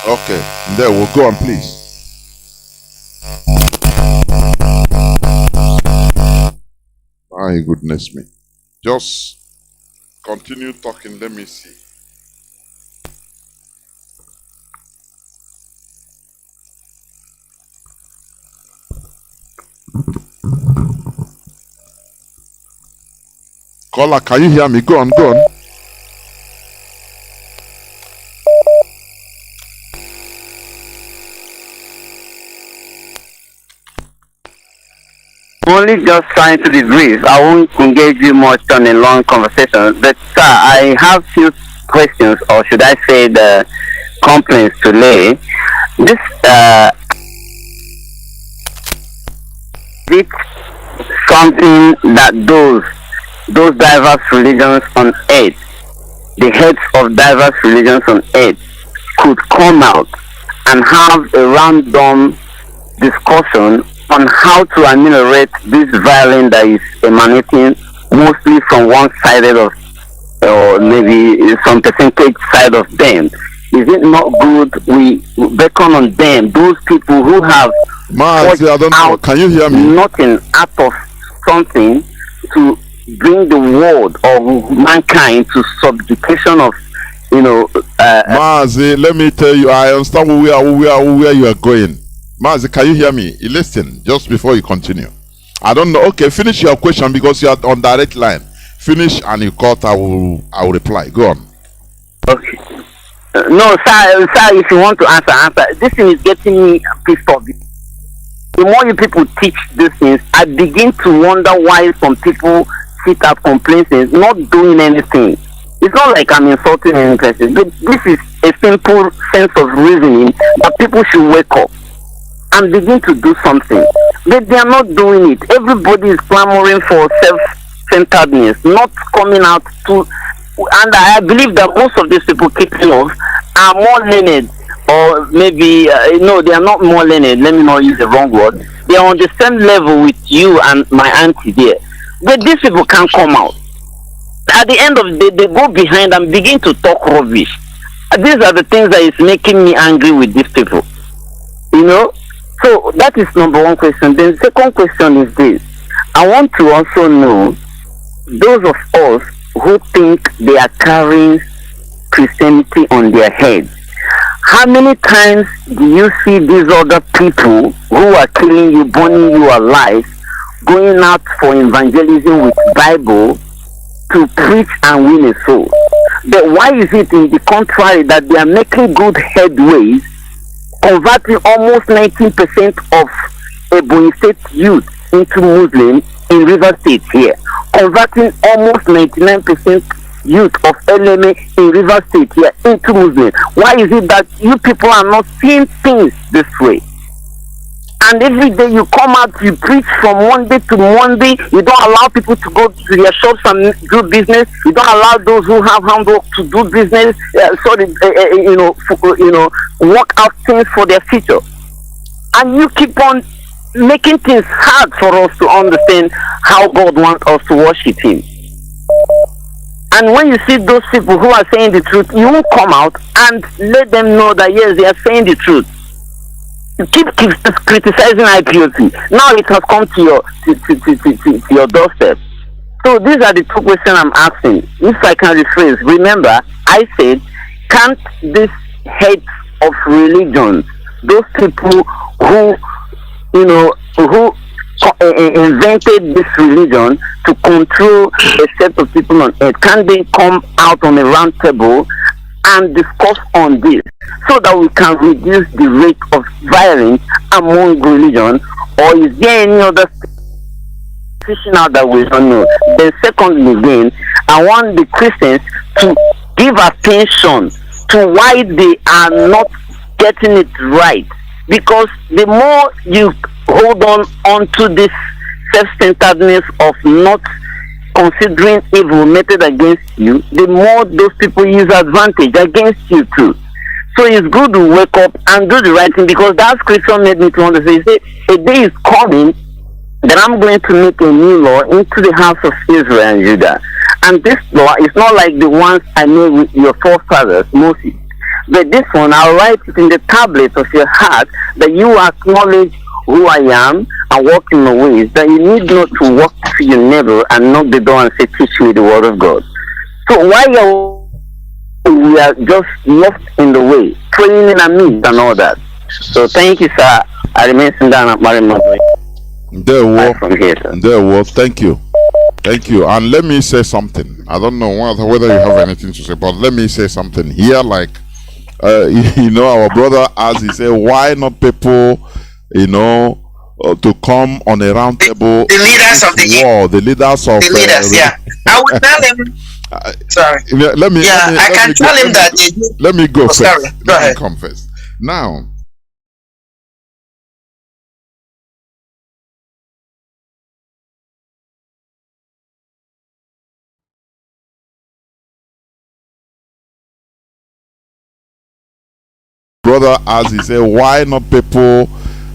Okay. There we'll go on, please. My goodness me. Just continue talking. Let me see. Caller, can you hear me? Go on, go on. Only just trying to debrief. I won't engage you much on a long conversation. But sir, I have few questions, or should I say the complaints to lay. This it's something that those diverse religions on earth, the heads of diverse religions on earth, could come out and have a random discussion on how to ameliorate this violence that is emanating mostly from one side of, or maybe some percentage side of them. Is it not good we beckon on them, those people who have Mazi, I don't know. Can you hear me? Nothing out of something to bring the world or mankind to subjugation of, Mazi, let me tell you, I understand where you are going. Mazi, can you hear me? Listen, just before you continue. I don't know. Okay, finish your question because you are on direct line. Finish and you cut. I will reply. Go on. Okay. No, sir, if you want to answer. This thing is getting me pissed off. The more you people teach these things, I begin to wonder why some people sit up complaining, not doing anything. It's not like I'm insulting any person, but this is a simple sense of reasoning that people should wake up and begin to do something. But they are not doing it. Everybody is clamoring for self-centeredness, not coming out to. And I believe that most of these people kicking off are more learned, or maybe no, they are not more learned. Let me not use the wrong word. They are on the same level with you and my auntie there. But these people can't come out. At the end of the day, they go behind and begin to talk rubbish. These are the things that is making me angry with these people. So that is number one question. Then the second question is this. I want to also know, those of us who think they are carrying Christianity on their heads, how many times do you see these other people who are killing you, burning you alive, going out for evangelism with Bible to preach and win a soul? But why is it in the contrary that they are making good headways, converting almost 19% of Ebonyi State youth into Muslims in River State here, converting almost 99% youth of LMA in River State here into Muslims? Why is it that you people are not seeing things this way? And every day you come out, you preach from Monday to Monday. You don't allow people to go to their shops and do business. You don't allow those who have handwork to do business. Work out things for their future. And you keep on making things hard for us to understand how God wants us to worship Him. And when you see those people who are saying the truth, you won't come out and let them know that yes, they are saying the truth. You keep criticizing IPOC. Now it has come to your doorstep. So these are the two questions I'm asking. If I can rephrase, remember, I said, can't these heads of religions, those people who, who invented this religion to control a set of people on earth, can they come out on a round table and discuss on this so that we can reduce the rate of violence among religions? Or is there any other fishing out that we don't know? Then secondly again, I want the Christians to give attention to why they are not getting it right, because the more you hold on onto this self-centeredness of not considering evil meted against you, the more those people use advantage against you too. So it's good to wake up and do the right thing, because that scripture made me to understand. Say, a day is coming that I'm going to make a new law into the house of Israel and Judah. And this law is not like the ones I made with your forefathers, Moses. But this one, I'll write it in the tablet of your heart, that you acknowledge who I am and walk in my ways, that you need not to walk to your neighbor and knock the door and say, teach me the word of God. So while we are just lost in the way, praying in a midst and all that. So thank you, sir. I remain down at Marien Haider. From here, sir. Thank you. Thank you. And let me say something. I don't know whether you have anything to say, but let me say something here. Like, our brother, as he said, why not people, to come on a round table? The leaders of the war, the leaders of the leaders, yeah. I would tell him. Sorry. Let me tell him that. Let me go first. Sorry. Go ahead. Let me come first. Now, brother, as he said, why not people,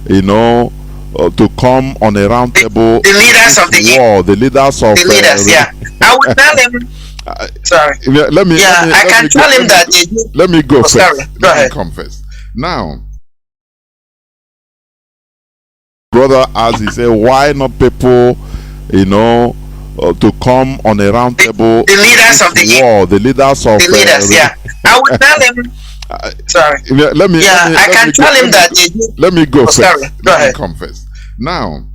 to come on a round table? The leaders of the war, the leaders of the leaders, yeah. I would tell him. Sorry. Let me tell him that. Let me go first. Sorry. Go Let ahead. me come first. Now, brother, as he said, why not people, to come on a round table? The leaders of the war, the leaders of the leaders, yeah. I would tell him. Sorry. Let me tell him that. Let me go first. Sorry. Go Let ahead. me come first. Now,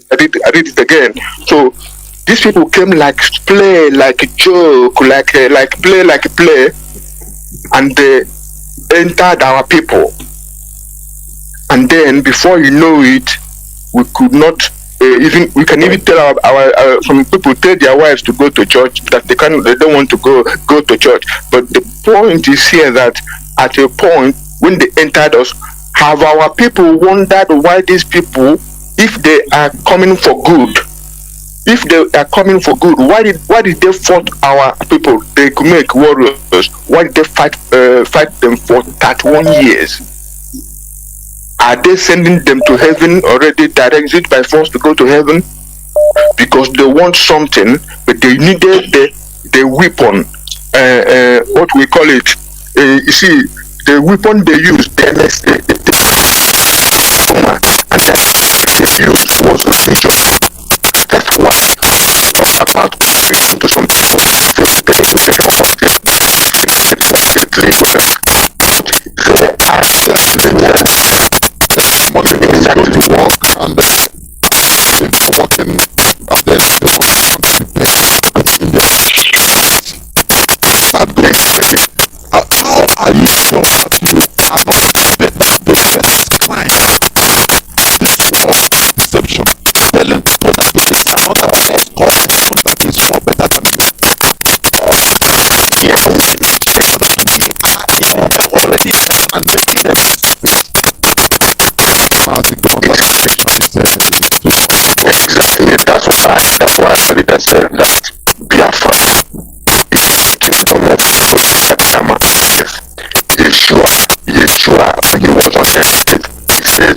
I did it again. So these people came like play, like a joke, like play, and they entered our people. And then before you know it, we could not we can even tell our some people tell their wives to go to church, that they don't want to go to church. But the point is here that at a point when they entered us, have our people wondered why these people, if they are coming for good, why did they fight our people? They could make warriors. Why did they fight them for 31 years? Are they sending them to heaven already, directed by force to go to heaven? Because they want something, but they needed the weapon. What we call it? You see, the weapon they used, and they used was religion. That's why about to some people that's why I said that Biafra is the kingdom of Yeshua, when he was on earth, he said,